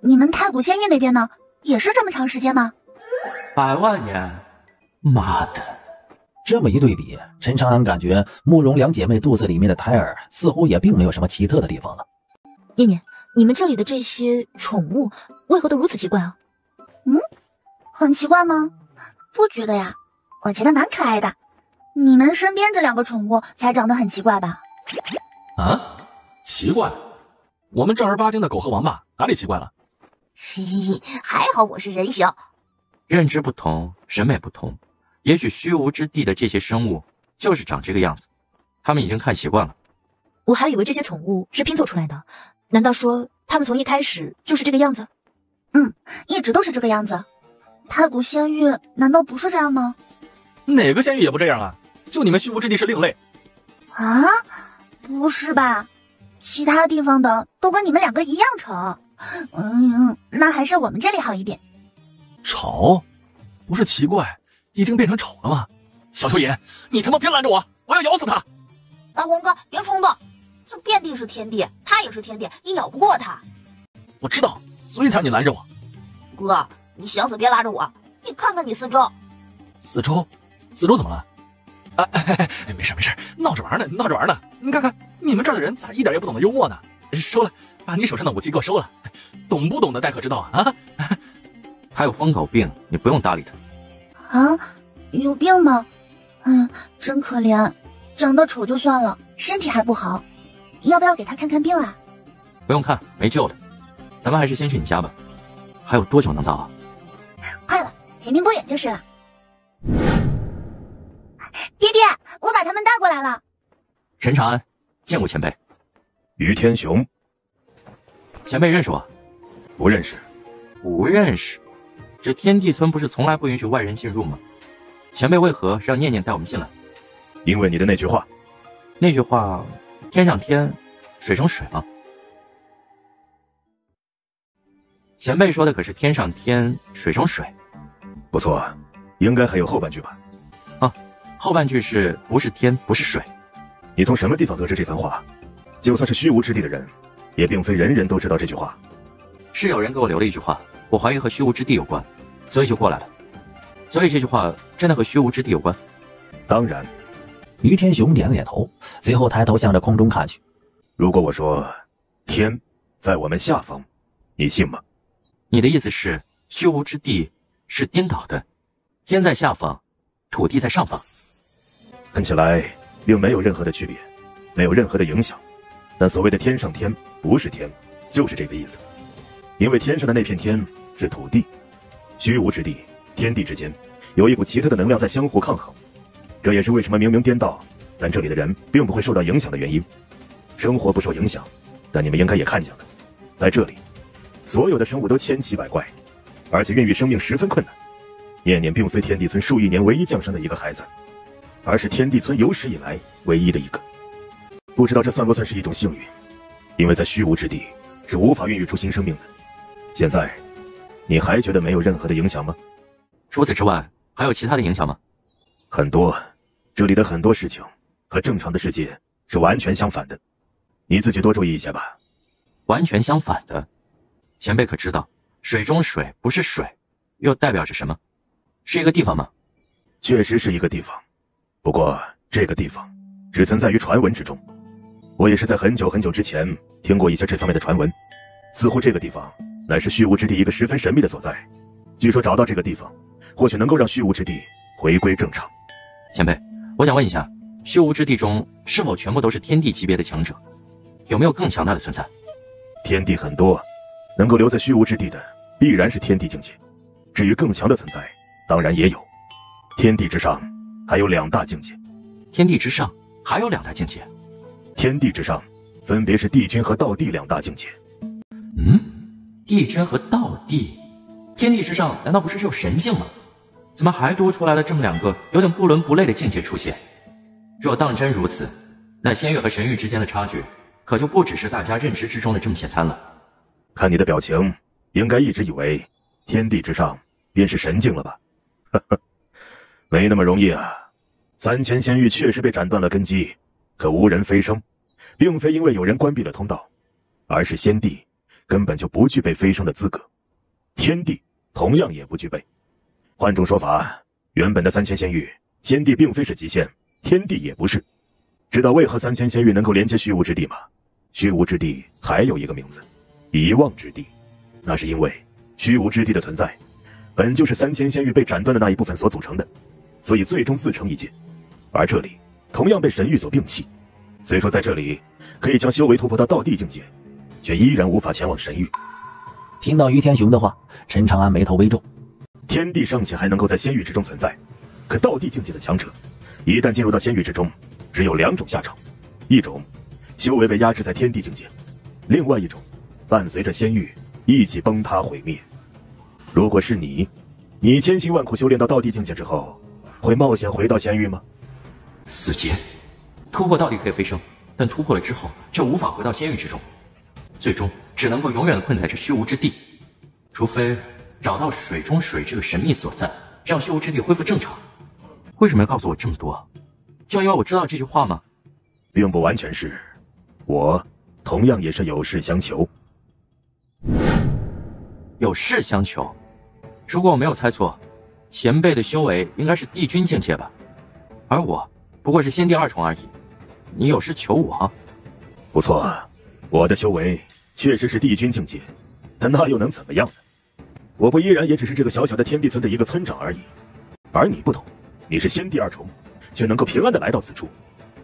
你们太古仙域那边呢，也是这么长时间吗？100万年，妈的！这么一对比，陈长安感觉慕容两姐妹肚子里面的胎儿似乎也并没有什么奇特的地方了。念念，你们这里的这些宠物为何都如此奇怪啊？很奇怪吗？不觉得呀，我觉得蛮可爱的。你们身边这2个宠物才长得很奇怪吧？啊？奇怪？我们正儿八经的狗和王八哪里奇怪了？嘿嘿，还好我是人形。认知不同，审美不同，也许虚无之地的这些生物就是长这个样子，他们已经看习惯了。我还以为这些宠物是拼凑出来的，难道说他们从一开始就是这个样子？一直都是这个样子。太古仙域难道不是这样吗？哪个仙域也不这样啊，就你们虚无之地是另类。啊？不是吧？其他地方的都跟你们2个一样丑。那还是我们这里好一点。丑？不是奇怪，已经变成丑了吗？小蚯蚓，你他妈别拦着我，我要咬死他！大黄哥，别冲动，这遍地是天地，他也是天地，你咬不过他。我知道，所以才让你拦着我。哥，你想死别拉着我，你看看你四周。四周怎么了？没事，闹着玩呢。你看看你们这儿的人咋一点也不懂得幽默呢？收了，把你手上的武器给我收了。懂不懂的待可知道啊？还有疯狗病，你不用搭理他。啊？有病吗？真可怜，长得丑就算了，身体还不好，要不要给他看看病啊？不用看，没救的。咱们还是先去你家吧。还有多久能到啊？快了，前面不远就是了。爹爹，我把他们带过来了。陈长安，见过前辈。于天雄，前辈认识我？不认识。不认识？这天地村不是从来不允许外人进入吗？前辈为何让念念带我们进来？因为你的那句话。那句话，天上天，水中水吗？前辈说的可是天上天，水中水。不错，应该还有后半句吧？后半句是不是天不是水？你从什么地方得知这番话？就算是虚无之地的人，也并非人人都知道这句话。是有人给我留了一句话，我怀疑和虚无之地有关，所以就过来了。所以这句话真的和虚无之地有关？当然。于天雄点了点头，随后抬头向着空中看去。如果我说天在我们下方，你信吗？你的意思是虚无之地是颠倒的，天在下方，土地在上方。看起来并没有任何的区别，没有任何的影响。但所谓的天上天不是天，就是这个意思。因为天上的那片天是土地，虚无之地天地之间有一股奇特的能量在相互抗衡，这也是为什么明明颠倒，但这里的人并不会受到影响的原因。生活不受影响，但你们应该也看见了，在这里所有的生物都千奇百怪，而且孕育生命十分困难。念念并非天地村数亿年唯一降生的一个孩子，而是天地村有史以来唯一的一个。不知道这算不算是一种幸运，因为在虚无之地是无法孕育出新生命的。现在你还觉得没有任何的影响吗？除此之外还有其他的影响吗？很多，这里的很多事情和正常的世界是完全相反的，你自己多注意一下吧。完全相反的？前辈可知道水中水不是水又代表着什么？是一个地方吗？确实是一个地方，不过这个地方只存在于传闻之中。我也是在很久很久之前听过一些这方面的传闻，似乎这个地方乃是虚无之地一个十分神秘的所在。据说找到这个地方，或许能够让虚无之地回归正常。前辈，我想问一下，虚无之地中是否全部都是天地级别的强者？有没有更强大的存在？天地很多，能够留在虚无之地的必然是天地境界。至于更强的存在，当然也有。天地之上还有两大境界。天地之上还有两大境界？天地之上分别是地君和道地两大境界。地君和道地？天地之上难道不是只有神境吗？怎么还多出来了这么两个有点不伦不类的境界出现？若当真如此，那仙域和神域之间的差距可就不只是大家认知之中的这么简单了。看你的表情，应该一直以为天地之上便是神境了吧？没那么容易啊！3000仙域确实被斩断了根基，可无人飞升，并非因为有人关闭了通道，而是先帝根本就不具备飞升的资格，天帝同样也不具备。换种说法，原本的3000仙域，先帝并非是极限，天帝也不是。知道为何3000仙域能够连接虚无之地吗？虚无之地还有一个名字，遗忘之地。那是因为虚无之地的存在，本就是3000仙域被斩断的那一部分所组成的，所以最终自成一界。而这里同样被神域所摒弃，虽说在这里可以将修为突破到道地境界，却依然无法前往神域。听到于天雄的话，陈长安眉头微皱。天地尚且还能够在仙域之中存在，可道地境界的强者一旦进入到仙域之中，只有两种下场：一种修为被压制在天地境界，另外一种伴随着仙域一起崩塌毁灭。如果是你千辛万苦修炼到道地境界之后，会冒险回到仙域吗？死结，突破道地可以飞升，但突破了之后就无法回到仙域之中，最终只能够永远的困在这虚无之地，除非找到水中水这个神秘所在，让虚无之地恢复正常。为什么要告诉我这么多？就因为我知道这句话吗？并不完全是，我同样也是有事相求。有事相求？如果我没有猜错，前辈的修为应该是帝君境界吧，而我不过是仙帝2重而已，你有事求我？不错，我的修为确实是帝君境界，但那又能怎么样呢？我不依然也只是这个小小的天地村的一个村长而已，而你不同，你是仙帝2重，却能够平安的来到此处。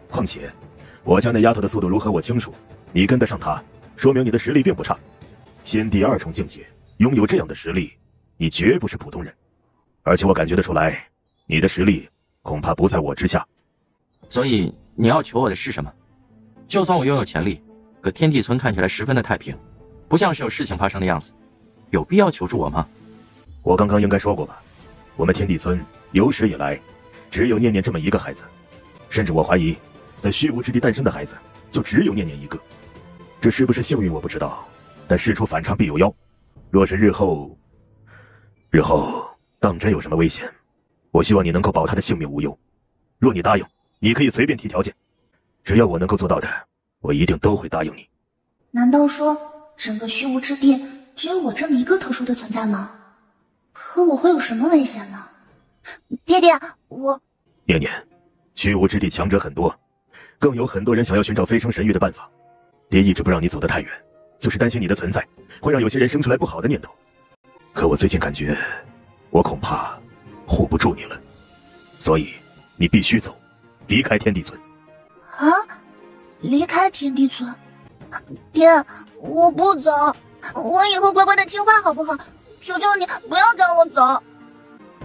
况且我家那丫头的速度如何我清楚，你跟得上她，说明你的实力并不差。仙帝2重境界，拥有这样的实力，你绝不是普通人。而且我感觉得出来，你的实力恐怕不在我之下。所以你要求我的是什么？就算我拥有潜力，可天地村看起来十分的太平，不像是有事情发生的样子，有必要求助我吗？我刚刚应该说过吧，我们天地村有史以来只有念念这么一个孩子，甚至我怀疑在虚无之地诞生的孩子就只有念念一个。这是不是幸运我不知道，但事出反常必有妖，若是日后当真有什么危险，我希望你能够保他的性命无忧。若你答应，你可以随便提条件，只要我能够做到的，我一定都会答应你。难道说整个虚无之地只有我这么一个特殊的存在吗？可我会有什么危险呢？爹爹，我……念念，虚无之地强者很多，更有很多人想要寻找飞升神域的办法。爹一直不让你走得太远，就是担心你的存在会让有些人生出来不好的念头。可我最近感觉，我恐怕护不住你了，所以你必须走，离开天地村。啊？离开天地村？爹，我不走，我以后乖乖的听话好不好？求求你不要赶我走。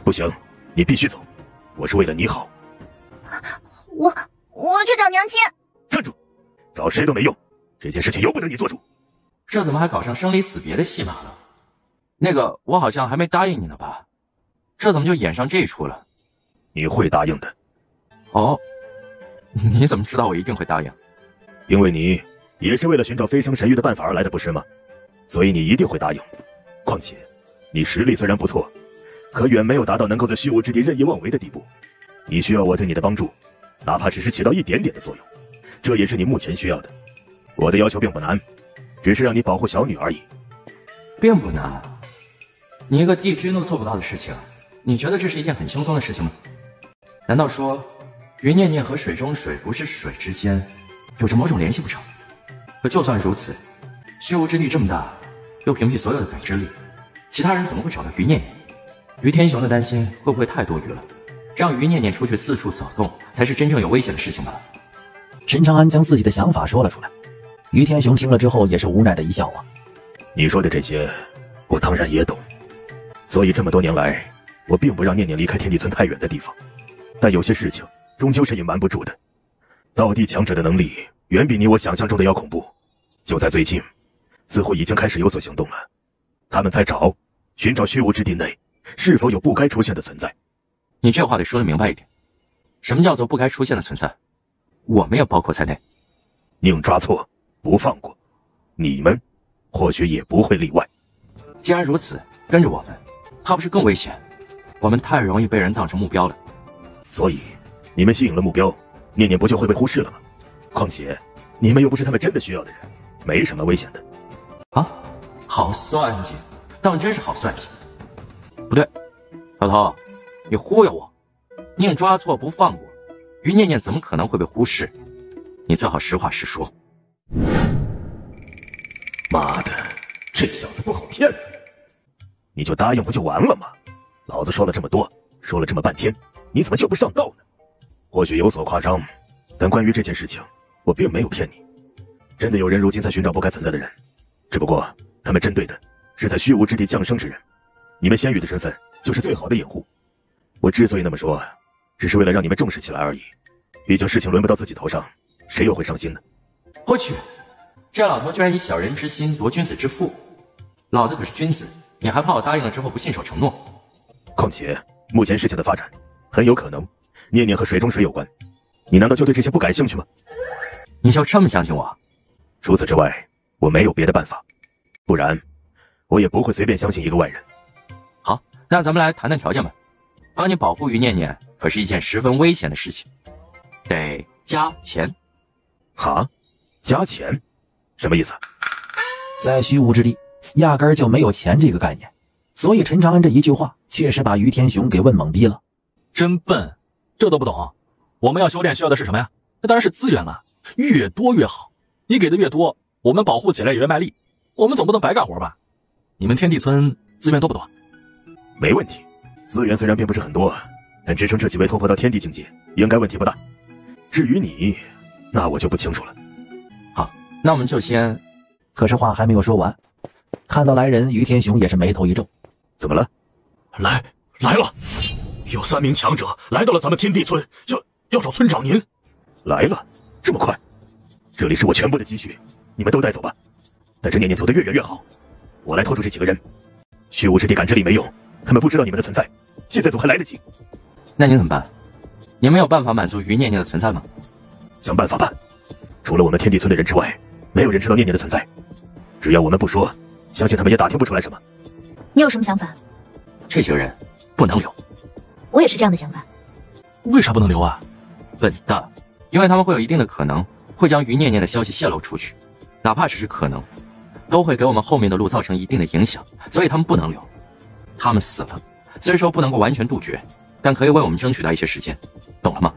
不行，你必须走，我是为了你好。我去找娘亲。站住，找谁都没用，这件事情由不得你做主。这怎么还搞上生离死别的戏码了？那个，我好像还没答应你呢吧？这怎么就演上这一出了？你会答应的。哦，你怎么知道我一定会答应？因为你也是为了寻找飞升神域的办法而来的，不是吗？所以你一定会答应。况且，你实力虽然不错，可远没有达到能够在虚无之地任意妄为的地步。你需要我对你的帮助，哪怕只是起到一点点的作用，这也是你目前需要的。我的要求并不难，只是让你保护小女而已。并不难，你一个帝君都做不到的事情，你觉得这是一件很轻松的事情吗？难道说于念念和水中水不是水之间有着某种联系不成？可就算如此，虚无之地这么大，又屏蔽所有的感知力，其他人怎么会找到于念念？于天雄的担心会不会太多余了？让于念念出去四处走动，才是真正有危险的事情吧？陈长安将自己的想法说了出来，于天雄听了之后也是无奈的一笑啊。你说的这些，我当然也懂。所以这么多年来，我并不让念念离开天地村太远的地方。但有些事情终究是隐瞒不住的。道地强者的能力远比你我想象中的要恐怖。就在最近，似乎已经开始有所行动了。他们在寻找虚无之地内是否有不该出现的存在。你这话得说得明白一点，什么叫做不该出现的存在？我们也包括在内。宁抓错，不放过，你们或许也不会例外。既然如此，跟着我们，怕不是更危险？我们太容易被人当成目标了。所以，你们吸引了目标，念念不就会被忽视了吗？况且，你们又不是他们真的需要的人，没什么危险的。啊，好算计，当真是好算计。不对，老头，你忽悠我，宁抓错不放过，于念念怎么可能会被忽视？你最好实话实说。妈的，这小子不好骗！你就答应不就完了吗？老子说了这么多，说了这么半天，你怎么就不上道呢？或许有所夸张，但关于这件事情，我并没有骗你。真的有人如今在寻找不该存在的人，只不过他们针对的是在虚无之地降生之人。你们仙羽的身份就是最好的掩护。我之所以那么说，只是为了让你们重视起来而已。毕竟事情轮不到自己头上，谁又会伤心呢？我去，这老头居然以小人之心夺君子之腹，老子可是君子，你还怕我答应了之后不信守承诺？况且目前事情的发展，很有可能念念和水中水有关，你难道就对这些不感兴趣吗？你就这么相信我？除此之外，我没有别的办法，不然我也不会随便相信一个外人。好，那咱们来谈谈条件吧。帮你保护于念念可是一件十分危险的事情，得加钱。哈？加钱？什么意思？在虚无之地，压根儿就没有钱这个概念，所以陈长安这一句话确实把于天雄给问懵逼了。真笨，这都不懂。我们要修炼需要的是什么呀？那当然是资源了，越多越好。你给的越多，我们保护起来也越卖力。我们总不能白干活吧？你们天地村资源多不多？没问题，资源虽然并不是很多，但支撑这几位突破到天地境界，应该问题不大。至于你，那我就不清楚了。好，那我们就先……可是话还没有说完，看到来人，于天雄也是眉头一皱。怎么了？来了，有3名强者来到了咱们天地村，要找村长您。来了？这么快？这里是我全部的积蓄，你们都带走吧。但是念念走得越远越好，我来拖住这几个人。虚无之地感知力没用，他们不知道你们的存在，现在走还来得及。那你怎么办？你们有办法满足于念念的存在吗？想办法办。除了我们天地村的人之外，没有人知道念念的存在。只要我们不说，相信他们也打听不出来什么。你有什么想法？这几个人不能留。我也是这样的想法。为啥不能留啊？笨蛋，因为他们会有一定的可能会将于念念的消息泄露出去，哪怕只是可能，都会给我们后面的路造成一定的影响，所以他们不能留。他们死了，虽说不能够完全杜绝，但可以为我们争取到一些时间，懂了吗？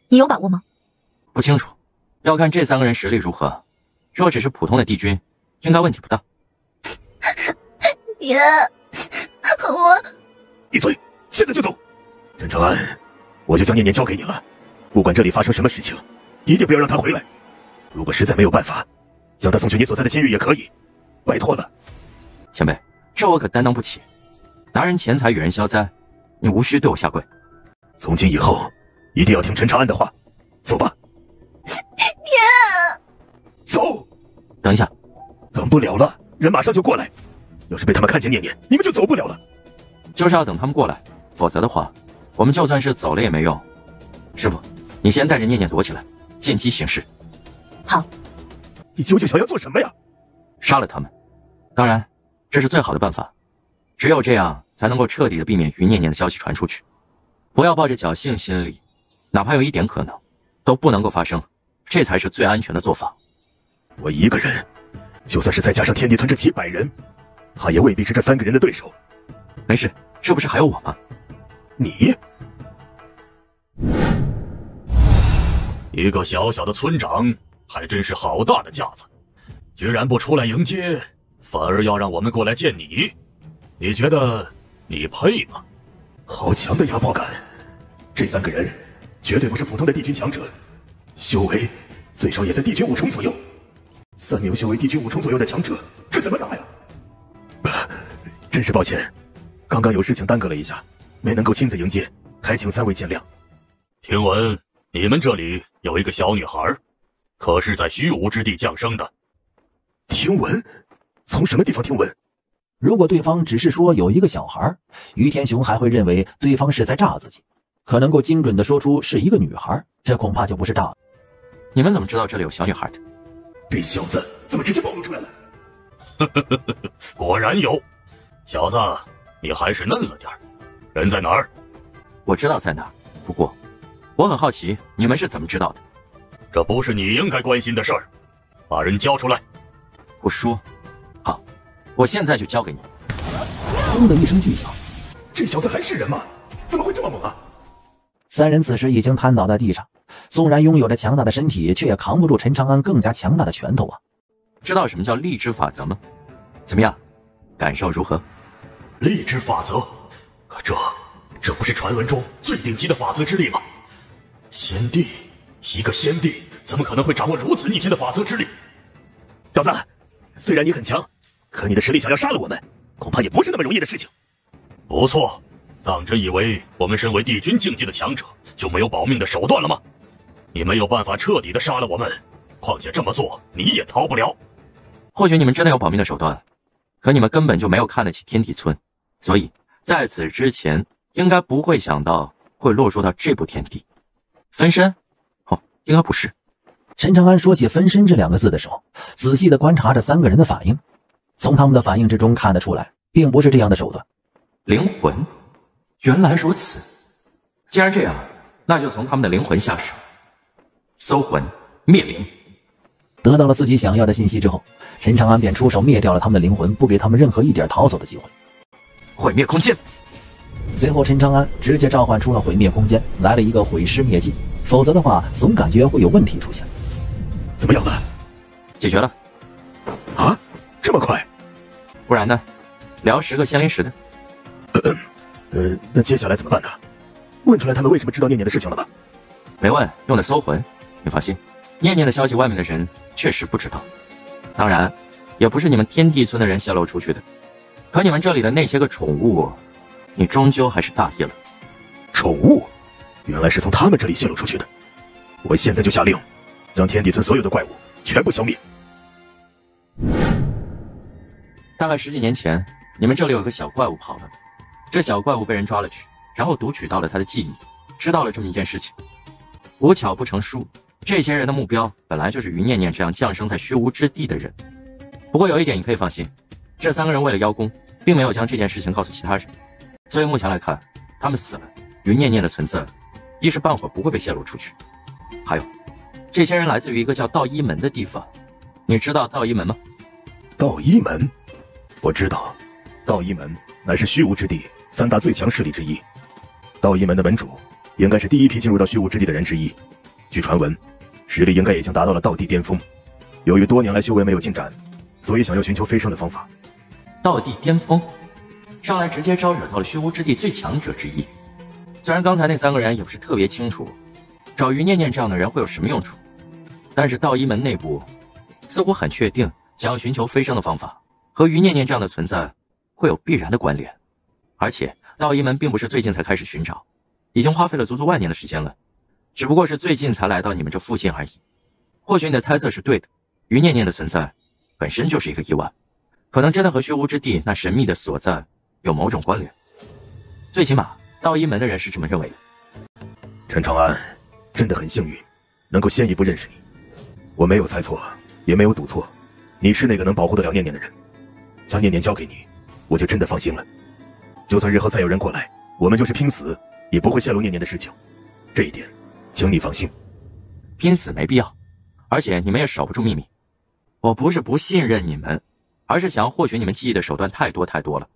你有把握吗？不清楚，要看这3个人实力如何。若只是普通的帝君，应该问题不大。爹，我闭嘴，现在就走。陈长安，我就将念念交给你了，不管这里发生什么事情，一定不要让他回来。如果实在没有办法，将他送去你所在的监狱也可以，拜托了。前辈，这我可担当不起。拿人钱财与人消灾，你无需对我下跪。从今以后，一定要听陈长安的话。走吧。爹，走。等一下，等不了了，人马上就过来。要是被他们看见念念，你们就走不了了。就是要等他们过来，否则的话，我们就算是走了也没用。师傅，你先带着念念躲起来，见机行事。好。你究竟想要做什么呀？杀了他们。当然，这是最好的办法。只有这样，才能够彻底的避免于念念的消息传出去。不要抱着侥幸心理，哪怕有一点可能，都不能够发生，这才是最安全的做法。我一个人，就算是再加上天地村这几百人，他也未必是这3个人的对手。没事，这不是还有我吗？你一个小小的村长，还真是好大的架子，居然不出来迎接，反而要让我们过来见你，你觉得你配吗？好强的压迫感！这3个人绝对不是普通的帝君强者，修为最少也在帝君5重左右。3名修为帝君5重左右的强者，这怎么打呀？真是抱歉，刚刚有事情耽搁了一下，没能够亲自迎接，还请3位见谅。听闻你们这里有一个小女孩，可是在虚无之地降生的。听闻？从什么地方听闻？如果对方只是说有一个小孩，于天雄还会认为对方是在诈自己，可能够精准的说出是一个女孩，这恐怕就不是诈了。你们怎么知道这里有小女孩的？这小子怎么直接暴露出来了？果然有。小子，你还是嫩了点儿。人在哪儿？我知道在哪儿，不过我很好奇你们是怎么知道的。这不是你应该关心的事儿，把人交出来。不说。好，我现在就交给你。轰的一声巨响，这小子还是人吗？怎么会这么猛啊？3人此时已经瘫倒在地上，纵然拥有着强大的身体，却也扛不住陈长安更加强大的拳头啊！知道什么叫力之法则吗？怎么样，感受如何？力之法则，这不是传闻中最顶级的法则之力吗？先帝，一个先帝怎么可能会掌握如此逆天的法则之力？小子，虽然你很强，可你的实力想要杀了我们，恐怕也不是那么容易的事情。不错，当真以为我们身为帝君境界的强者就没有保命的手段了吗？你没有办法彻底的杀了我们，况且这么做你也逃不了。或许你们真的有保命的手段，可你们根本就没有看得起天地村，所以在此之前应该不会想到会落入到这步田地。分身？哦，应该不是。陈长安说起分身这2个字的时候，仔细的观察着3个人的反应，从他们的反应之中看得出来，并不是这样的手段。灵魂？原来如此。既然这样，那就从他们的灵魂下手，搜魂灭灵。得到了自己想要的信息之后，陈长安便出手灭掉了他们的灵魂，不给他们任何一点逃走的机会。毁灭空间。随后陈长安直接召唤出了毁灭空间，来了一个毁尸灭迹，否则的话总感觉会有问题出现。怎么样了？解决了。啊，这么快？不然呢？聊10个仙灵石的。那接下来怎么办呢？问出来他们为什么知道念念的事情了吗？没问，用的搜魂。你放心，念念的消息外面的人确实不知道，当然也不是你们天地村的人泄露出去的。可你们这里的那些个宠物，你终究还是大意了。宠物？原来是从他们这里泄露出去的。我现在就下令，将天地村所有的怪物全部消灭。大概10几年前，你们这里有个小怪物跑了，这小怪物被人抓了去，然后读取到了他的记忆，知道了这么一件事情。无巧不成书，这些人的目标本来就是于念念这样降生在虚无之地的人。不过有一点你可以放心，这3个人为了邀功，并没有将这件事情告诉其他人，所以目前来看，他们死了，于念念的存在一时半会儿不会被泄露出去。还有，这些人来自于一个叫道一门的地方，你知道道一门吗？道一门，我知道，道一门乃是虚无之地3大最强势力之一。道一门的门主应该是第一批进入到虚无之地的人之一，据传闻，实力应该已经达到了道地巅峰。由于多年来修为没有进展，所以想要寻求飞升的方法。道地巅峰，上来直接招惹到了虚无之地最强者之一。虽然刚才那3个人也不是特别清楚找于念念这样的人会有什么用处，但是道一门内部似乎很确定，想要寻求飞升的方法和于念念这样的存在会有必然的关联。而且道一门并不是最近才开始寻找，已经花费了足足万年的时间了，只不过是最近才来到你们这附近而已。或许你的猜测是对的，于念念的存在本身就是一个意外，可能真的和虚无之地那神秘的所在有某种关联。最起码道一门的人是这么认为的。陈长安真的很幸运能够先一步认识你，我没有猜错，也没有赌错，你是那个能保护得了念念的人。将念念交给你，我就真的放心了。就算日后再有人过来，我们就是拼死也不会泄露念念的事情，这一点请你放心。拼死没必要，而且你们也守不住秘密。我不是不信任你们，而是想要获取你们记忆的手段太多太多了。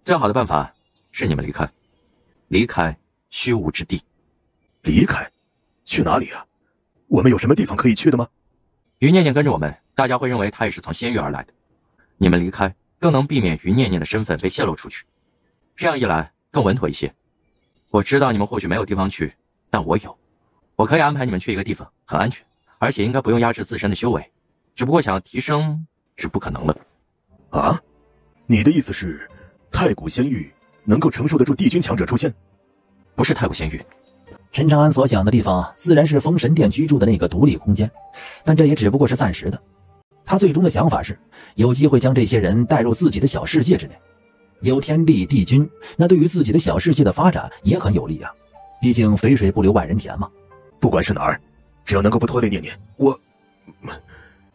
最好的办法是你们离开虚无之地。离开？去哪里啊？我们有什么地方可以去的吗？于念念跟着我们，大家会认为她也是从仙域而来的。你们离开，更能避免于念念的身份被泄露出去，这样一来更稳妥一些。我知道你们或许没有地方去，但我有，我可以安排你们去一个地方，很安全，而且应该不用压制自身的修为，只不过想要提升是不可能了。啊？你的意思是太古仙域能够承受得住帝君强者出现？不是太古仙域。陈长安所想的地方自然是封神殿居住的那个独立空间，但这也只不过是暂时的。他最终的想法是有机会将这些人带入自己的小世界之内，有天地帝君，那对于自己的小世界的发展也很有利啊，毕竟肥水不流外人田嘛。不管是哪儿，只要能够不拖累念念，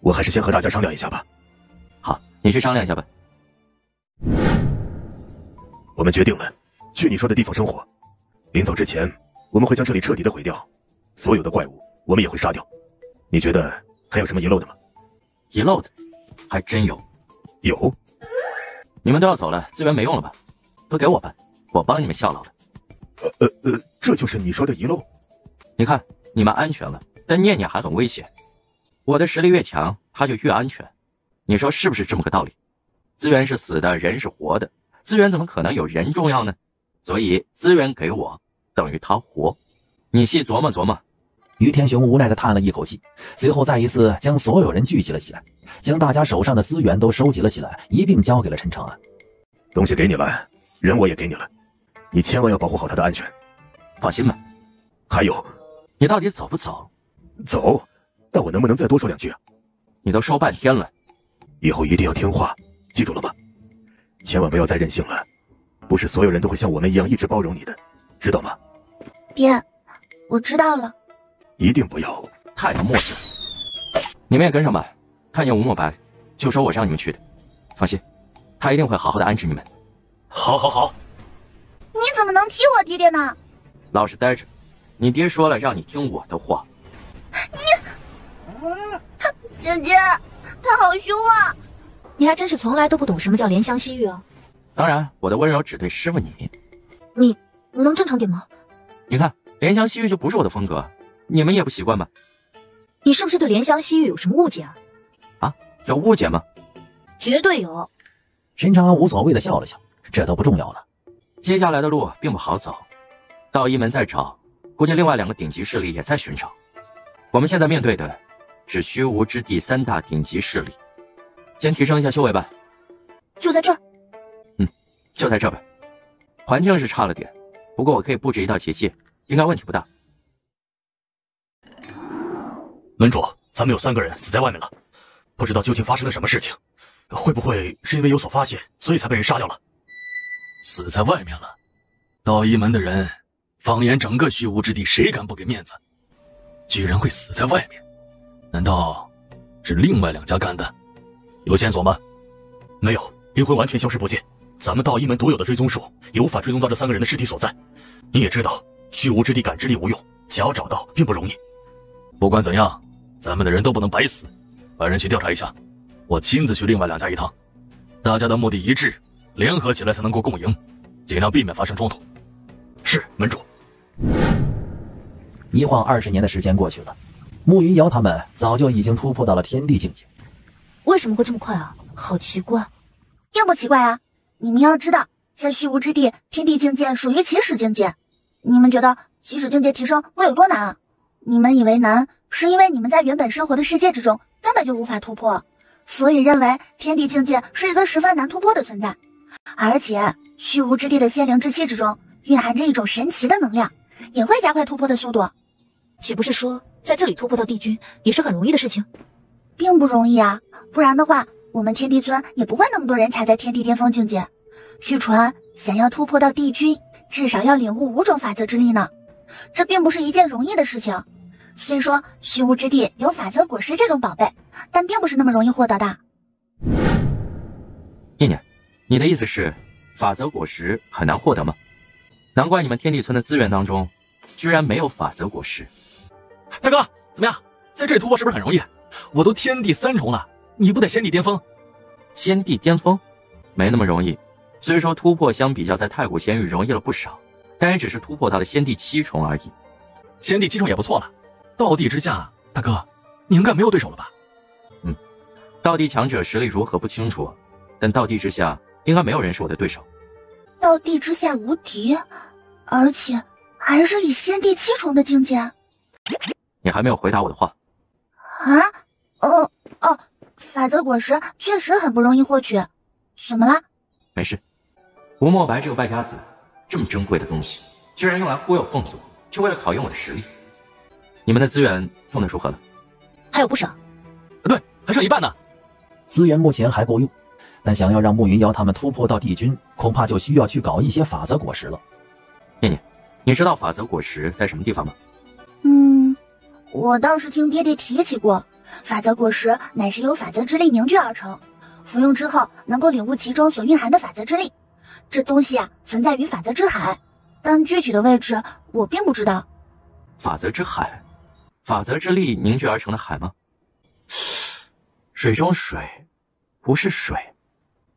我还是先和大家商量一下吧。好，你去商量一下吧。我们决定了，去你说的地方生活。临走之前，我们会将这里彻底的毁掉，所有的怪物我们也会杀掉。你觉得还有什么遗漏的吗？遗漏的还真有。有？你们都要走了，资源没用了吧？都给我办，我帮你们效劳了。这就是你说的遗漏？你看，你们安全了，但念念还很危险。我的实力越强，他就越安全。你说是不是这么个道理？资源是死的，人是活的，资源怎么可能有人重要呢？所以资源给我，等于他活。你细琢磨琢磨。于天雄无奈地叹了一口气，随后再一次将所有人聚集了起来，将大家手上的资源都收集了起来，一并交给了陈长安。东西给你了，人我也给你了，你千万要保护好他的安全。放心吧。还有，你到底走不走？走，但我能不能再多说2句啊？你都说半天了。以后一定要听话，记住了吗？千万不要再任性了，不是所有人都会像我们一样一直包容你的，知道吗？爹，我知道了。一定不要太有默契了。你们也跟上吧，看见吴莫白就说我让你们去的，放心，他一定会好好的安置你们。好好好。你怎么能踢我爹爹呢？老实待着，你爹说了让你听我的话。姐姐，他好凶啊！你还真是从来都不懂什么叫怜香惜玉啊。当然，我的温柔只对师傅你。你能正常点吗？你看，怜香惜玉就不是我的风格，你们也不习惯吧？你是不是对怜香惜玉有什么误解啊？啊，有误解吗？绝对有。陈长安无所谓的笑了笑，这都不重要了。接下来的路并不好走，道一门在找，估计另外2个顶级势力也在寻找。我们现在面对的是虚无之地3大顶级势力，先提升一下修为吧。就在这儿？就在这吧。环境是差了点，不过我可以布置一道结界，应该问题不大。门主，咱们有3个人死在外面了，不知道究竟发生了什么事情，会不会是因为有所发现，所以才被人杀掉了？死在外面了？道一门的人，放眼整个虚无之地，谁敢不给面子？居然会死在外面，难道是另外2家干的？有线索吗？没有，灵魂完全消失不见。咱们道一门独有的追踪术，也无法追踪到这3个人的尸体所在。你也知道，虚无之地感知力无用，想要找到并不容易。不管怎样，咱们的人都不能白死，派人去调查一下。我亲自去另外2家一趟，大家的目的一致，联合起来才能够共赢，尽量避免发生冲突。是，门主。一晃20年的时间过去了，慕云瑶他们早就已经突破到了天地境界。为什么会这么快啊？好奇怪。并不奇怪啊！你们要知道，在虚无之地，天地境界属于起始境界。你们觉得起始境界提升会有多难啊？你们以为难，是因为你们在原本生活的世界之中根本就无法突破，所以认为天地境界是一个十分难突破的存在。而且虚无之地的仙灵之气之中蕴含着一种神奇的能量，也会加快突破的速度。岂不是说在这里突破到帝君也是很容易的事情？并不容易啊，不然的话我们天地村也不会那么多人卡在天地巅峰境界。据传想要突破到帝君，至少要领悟5种法则之力呢，这并不是一件容易的事情。虽说虚无之地有法则果实这种宝贝，但并不是那么容易获得的。念念，你的意思是法则果实很难获得吗？难怪你们天地村的资源当中居然没有法则果实。大哥，怎么样？在这里突破是不是很容易？我都天地3重了，你不得先帝巅峰？先帝巅峰没那么容易，虽说突破相比较在太古仙域容易了不少，但也只是突破到了先帝7重而已。先帝7重也不错了，道帝之下，大哥，你应该没有对手了吧？道帝强者实力如何不清楚，但道帝之下应该没有人是我的对手。道帝之下无敌，而且还是以先帝7重的境界。你还没有回答我的话。法则果实确实很不容易获取，怎么啦？没事，吴墨白这个败家子，这么珍贵的东西，居然用来忽悠凤族，就为了考验我的实力。你们的资源用得如何了？还有不少。对，还剩一半呢。资源目前还够用，但想要让慕云瑶他们突破到帝君，恐怕就需要去搞一些法则果实了。念念，你知道法则果实在什么地方吗？我倒是听爹爹提起过，法则果实乃是由法则之力凝聚而成，服用之后能够领悟其中所蕴含的法则之力。这东西啊，存在于法则之海，但具体的位置我并不知道。法则之海，法则之力凝聚而成的海吗？水中水，不是水，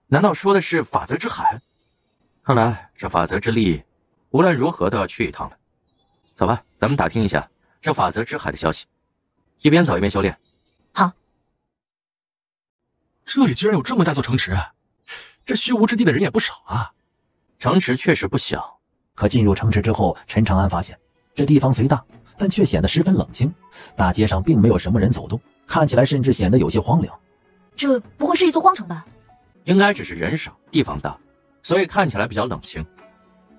难道说的是法则之海？看来这法则之力无论如何都要去一趟了。走吧，咱们打听一下这法则之海的消息，一边走一边修炼。好。这里居然有这么大座城池，这虚无之地的人也不少啊。城池确实不小，可进入城池之后，陈长安发现这地方虽大，但却显得十分冷清，大街上并没有什么人走动，看起来甚至显得有些荒凉。这不会是一座荒城吧？应该只是人少地方大，所以看起来比较冷清。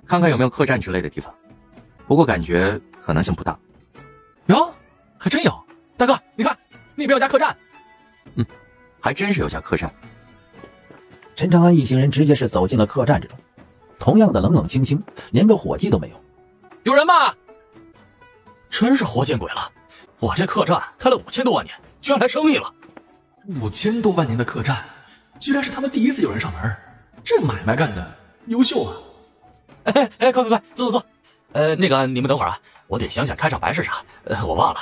看看有没有客栈之类的地方，不过感觉可能性不大。哟，还真有。大哥，你看那边有家客栈。还真是有家客栈。陈长安一行人直接是走进了客栈之中，同样的冷冷清清，连个伙计都没有。有人吗？真是活见鬼了！我这客栈开了5000多万年，居然来生意了。5000多万年的客栈，居然是他们第一次有人上门，这买卖干的优秀啊！快，坐。那个你们等会儿啊，我得想想开场白是啥，我忘了。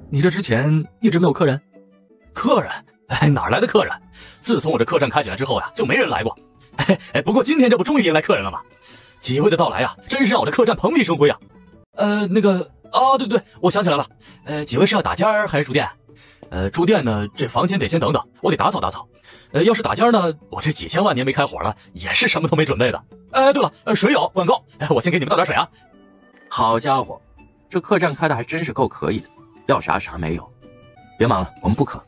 你这之前一直没有客人？客人？哪来的客人？自从我这客栈开起来之后呀，就没人来过。不过今天这不终于迎来客人了吗？几位的到来呀，真是让我这客栈蓬荜生辉啊。对，我想起来了。几位是要打尖儿还是住店？住店呢，这房间得先等等，我得打扫打扫。要是打尖呢，我这几千万年没开火了，也是什么都没准备的。对了，水有管够，我先给你们倒点水啊。好家伙，这客栈开的还真是够可以的，要啥啥没有。别忙了，我们不渴。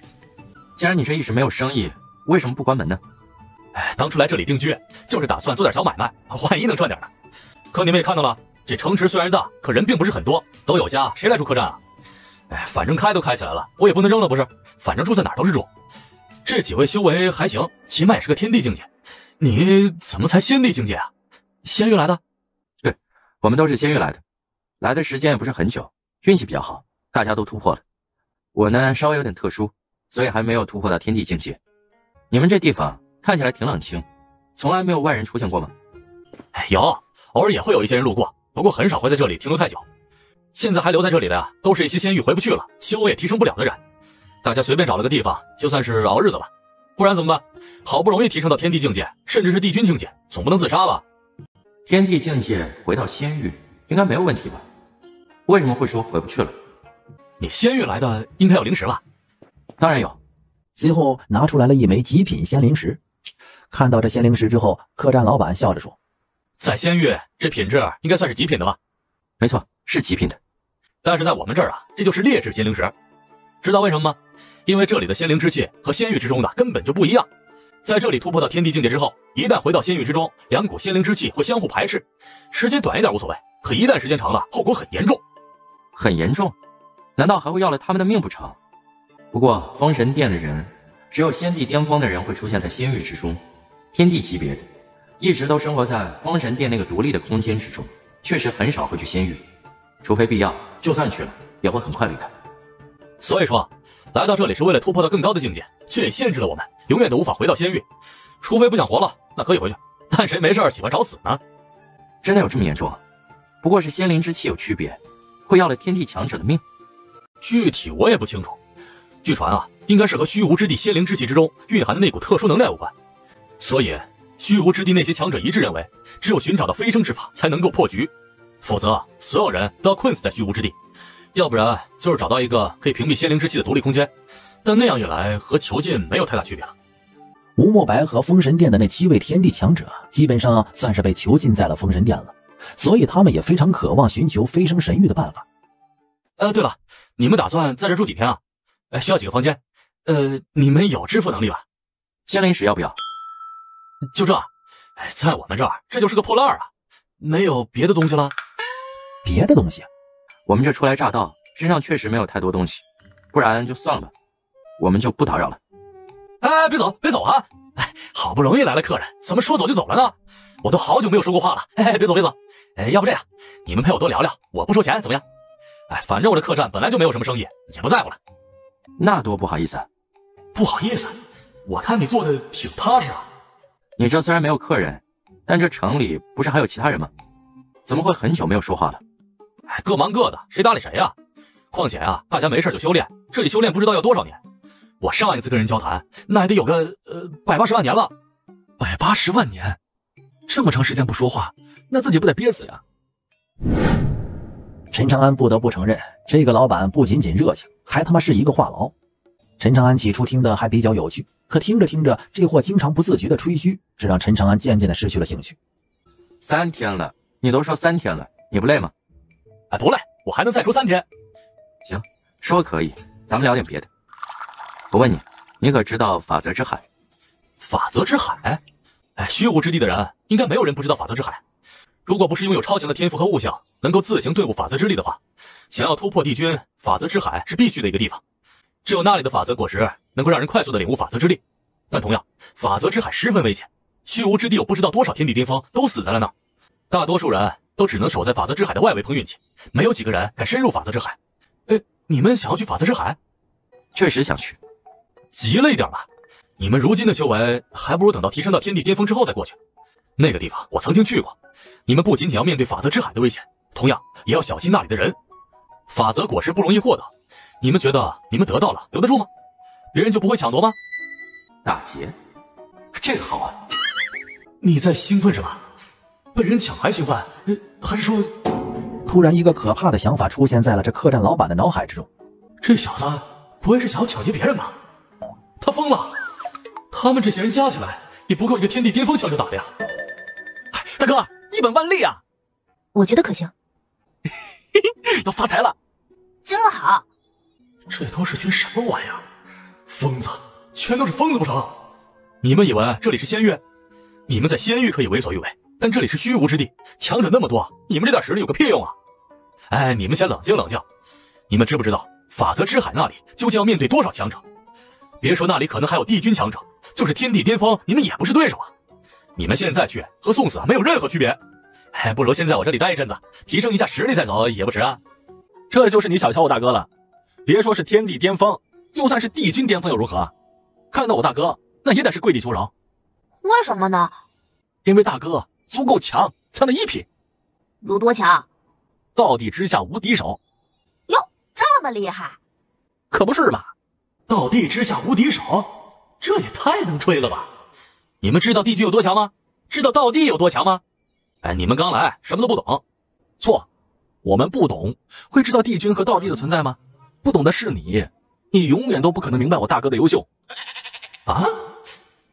既然你这一时没有生意，为什么不关门呢？当初来这里定居，就是打算做点小买卖，万一能赚点呢。可你们也看到了，这城池虽然大，可人并不是很多，都有家，谁来住客栈啊？反正开都开起来了，我也不能扔了不是？反正住在哪儿都是住。这几位修为还行，起码也是个天地境界。你怎么才仙帝境界啊？仙域来的？对，我们都是仙域来的，来的时间也不是很久，运气比较好，大家都突破了。我呢稍微有点特殊，所以还没有突破到天地境界。你们这地方看起来挺冷清，从来没有外人出现过吗？有，偶尔也会有一些人路过，不过很少会在这里停留太久。现在还留在这里的呀，都是一些仙域回不去了，修为也提升不了的人。大家随便找了个地方，就算是熬日子吧。不然怎么办？好不容易提升到天地境界，甚至是帝君境界，总不能自杀吧？天地境界回到仙域，应该没有问题吧？为什么会说回不去了？你仙域来的，应该有灵石吧？当然有。随后拿出来了一枚极品仙灵石。看到这仙灵石之后，客栈老板笑着说：“在仙域，这品质应该算是极品的吧？”没错，是极品的。但是在我们这儿啊，这就是劣质仙灵石。知道为什么吗？因为这里的仙灵之气和仙域之中的根本就不一样。在这里突破到天地境界之后，一旦回到仙域之中，两股仙灵之气会相互排斥。时间短一点无所谓，可一旦时间长了，后果很严重。很严重？难道还会要了他们的命不成？不过封神殿的人，只有仙帝巅峰的人会出现在仙域之中，天地级别的，一直都生活在封神殿那个独立的空间之中，确实很少会去仙域，除非必要，就算去了，也会很快离开。所以说，来到这里是为了突破到更高的境界，却也限制了我们，永远都无法回到仙域。除非不想活了，那可以回去，但谁没事喜欢找死呢？真的有这么严重啊？不过是仙灵之气有区别，会要了天地强者的命。具体我也不清楚，据传啊，应该是和虚无之地仙灵之气之中蕴含的那股特殊能量有关。所以虚无之地那些强者一致认为，只有寻找到飞升之法才能够破局，否则所有人都要困死在虚无之地，要不然就是找到一个可以屏蔽仙灵之气的独立空间，但那样一来和囚禁没有太大区别了。吴莫白和封神殿的那7位天地强者基本上算是被囚禁在了封神殿了，所以他们也非常渴望寻求飞升神域的办法。对了，你们打算在这住几天啊？需要几个房间？你们有支付能力吧？仙灵石要不要？就这？在我们这儿这就是个破烂啊，没有别的东西了？别的东西？我们这初来乍到，身上确实没有太多东西，不然就算了吧，我们就不打扰了。别走，别走啊！好不容易来了客人，怎么说走就走了呢？我都好久没有说过话了。别走，别走。要不这样，你们陪我多聊聊，我不收钱，怎么样？反正我的客栈本来就没有什么生意，也不在乎了。那多不好意思啊。不好意思，我看你做的挺踏实啊。你这虽然没有客人，但这城里不是还有其他人吗？怎么会很久没有说话了？各忙各的，谁搭理谁呀？况且啊，大家没事就修炼，这里修炼不知道要多少年。我上一次跟人交谈，那也得有个180万年了。180万年？这么长时间不说话，那自己不得憋死呀？陈长安不得不承认，这个老板不仅仅热情，还他妈是一个话痨。陈长安起初听的还比较有趣，可听着听着，这货经常不自觉的吹嘘，这让陈长安渐渐的失去了兴趣。3天了，你都说3天了，你不累吗？不累，我还能再说3天。行，说可以，咱们聊点别的。我问你，你可知道法则之海？法则之海？虚无之地的人应该没有人不知道法则之海。如果不是拥有超强的天赋和悟性，能够自行顿悟法则之力的话，想要突破帝君，法则之海是必须的一个地方。只有那里的法则果实能够让人快速的领悟法则之力。但同样，法则之海十分危险，虚无之地有不知道多少天地巅峰都死在了那儿，大多数人都只能守在法则之海的外围碰运气，没有几个人敢深入法则之海。你们想要去法则之海？确实想去。急了一点吧，你们如今的修为还不如等到提升到天地巅峰之后再过去。那个地方我曾经去过，你们不仅仅要面对法则之海的危险，同样也要小心那里的人。法则果实不容易获得，你们觉得你们得到了留得住吗？别人就不会抢夺吗？打劫，这个好啊！你在兴奋什么？被人抢还兴奋？还是说……突然一个可怕的想法出现在了这客栈老板的脑海之中。这小子不会是想要抢劫别人吧？他疯了！他们这些人加起来也不够一个天地巅峰强者打的呀！大哥，一本万利啊！我觉得可行。要发财了！真好！这都是群什么玩意儿？疯子，全都是疯子不成？你们以为这里是仙域？你们在仙域可以为所欲为，但这里是虚无之地，强者那么多，你们这点实力有个屁用啊！你们先冷静冷静。你们知不知道法则之海那里究竟要面对多少强者？别说那里可能还有帝君强者，就是天地巅峰，你们也不是对手啊！你们现在去和送死没有任何区别。不如先在我这里待一阵子，提升一下实力再走也不迟啊。这就是你小瞧我大哥了。别说是天地巅峰，就算是帝君巅峰又如何？看到我大哥，那也得是跪地求饶。为什么呢？因为大哥足够强，强的一匹，有多强？道地之下无敌手。哟，这么厉害？可不是嘛！道地之下无敌手，这也太能吹了吧！你们知道帝君有多强吗？知道道地有多强吗？哎，你们刚来，什么都不懂。错，我们不懂，会知道帝君和道地的存在吗？不懂的是你，你永远都不可能明白我大哥的优秀。啊，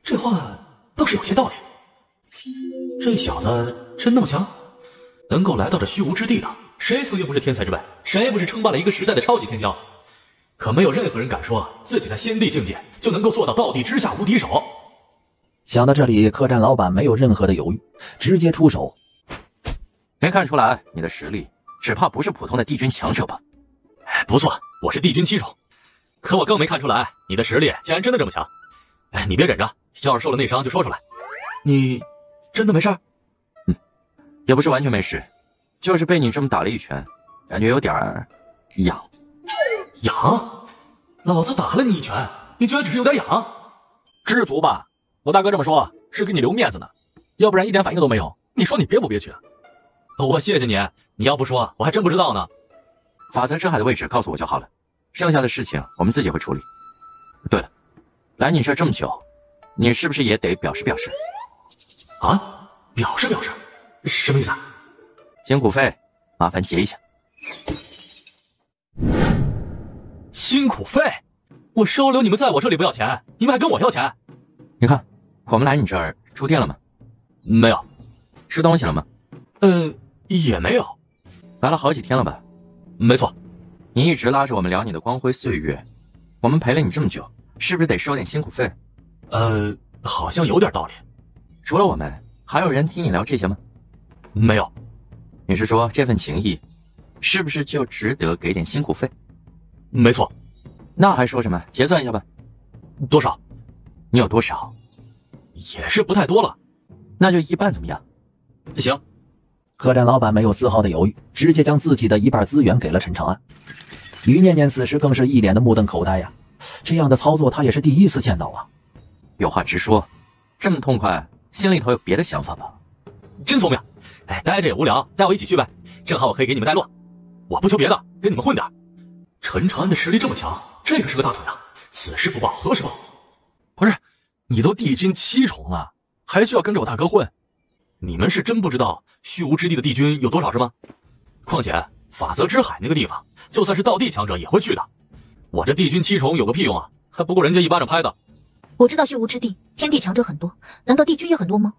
这话倒是有些道理。这小子真那么强？能够来到这虚无之地的，谁曾经不是天才之辈？谁不是称霸了一个时代的超级天骄？可没有任何人敢说自己在仙帝境界就能够做到道地之下无敌手。想到这里，客栈老板没有任何的犹豫，直接出手。没看出来你的实力，只怕不是普通的帝君强者吧？不错，我是帝君7种，可我更没看出来你的实力竟然真的这么强。哎，你别忍着，要是受了内伤就说出来。你真的没事？也不是完全没事，就是被你这么打了一拳，感觉有点痒。痒？老子打了你一拳，你居然只是有点痒？知足吧，我大哥这么说是给你留面子呢，要不然一点反应都没有，你说你憋不憋屈？我谢谢你，你要不说我还真不知道呢。法则之海的位置告诉我就好了，剩下的事情我们自己会处理。对了，来你这这么久，你是不是也得表示表示？啊？表示表示？什么意思啊？辛苦费，麻烦结一下。辛苦费？我收留你们在我这里不要钱，你们还跟我要钱？你看，我们来你这儿住店了吗？没有。吃东西了吗？也没有。来了好几天了吧？没错。你一直拉着我们聊你的光辉岁月，我们陪了你这么久，是不是得收点辛苦费？好像有点道理。除了我们，还有人听你聊这些吗？没有。你是说这份情谊，是不是就值得给点辛苦费？没错。那还说什么？结算一下吧。多少？你有多少？也是不太多了。那就一半怎么样？行。客栈老板没有丝毫的犹豫，直接将自己的一半资源给了陈长安。于念念此时更是一脸的目瞪口呆呀，这样的操作他也是第一次见到啊。有话直说，这么痛快，心里头有别的想法吧？真聪明。哎，待着也无聊，带我一起去呗，正好我可以给你们带路。我不求别的，跟你们混点。陈长安的实力这么强，这可是个大腿啊！此时不报，何时报？不是，你都帝君7重了，还需要跟着我大哥混？你们是真不知道虚无之地的帝君有多少是吗？况且法则之海那个地方，就算是道地强者也会去的。我这帝君7重有个屁用啊，还不过人家一巴掌拍的。我知道虚无之地天地强者很多，难道帝君也很多吗？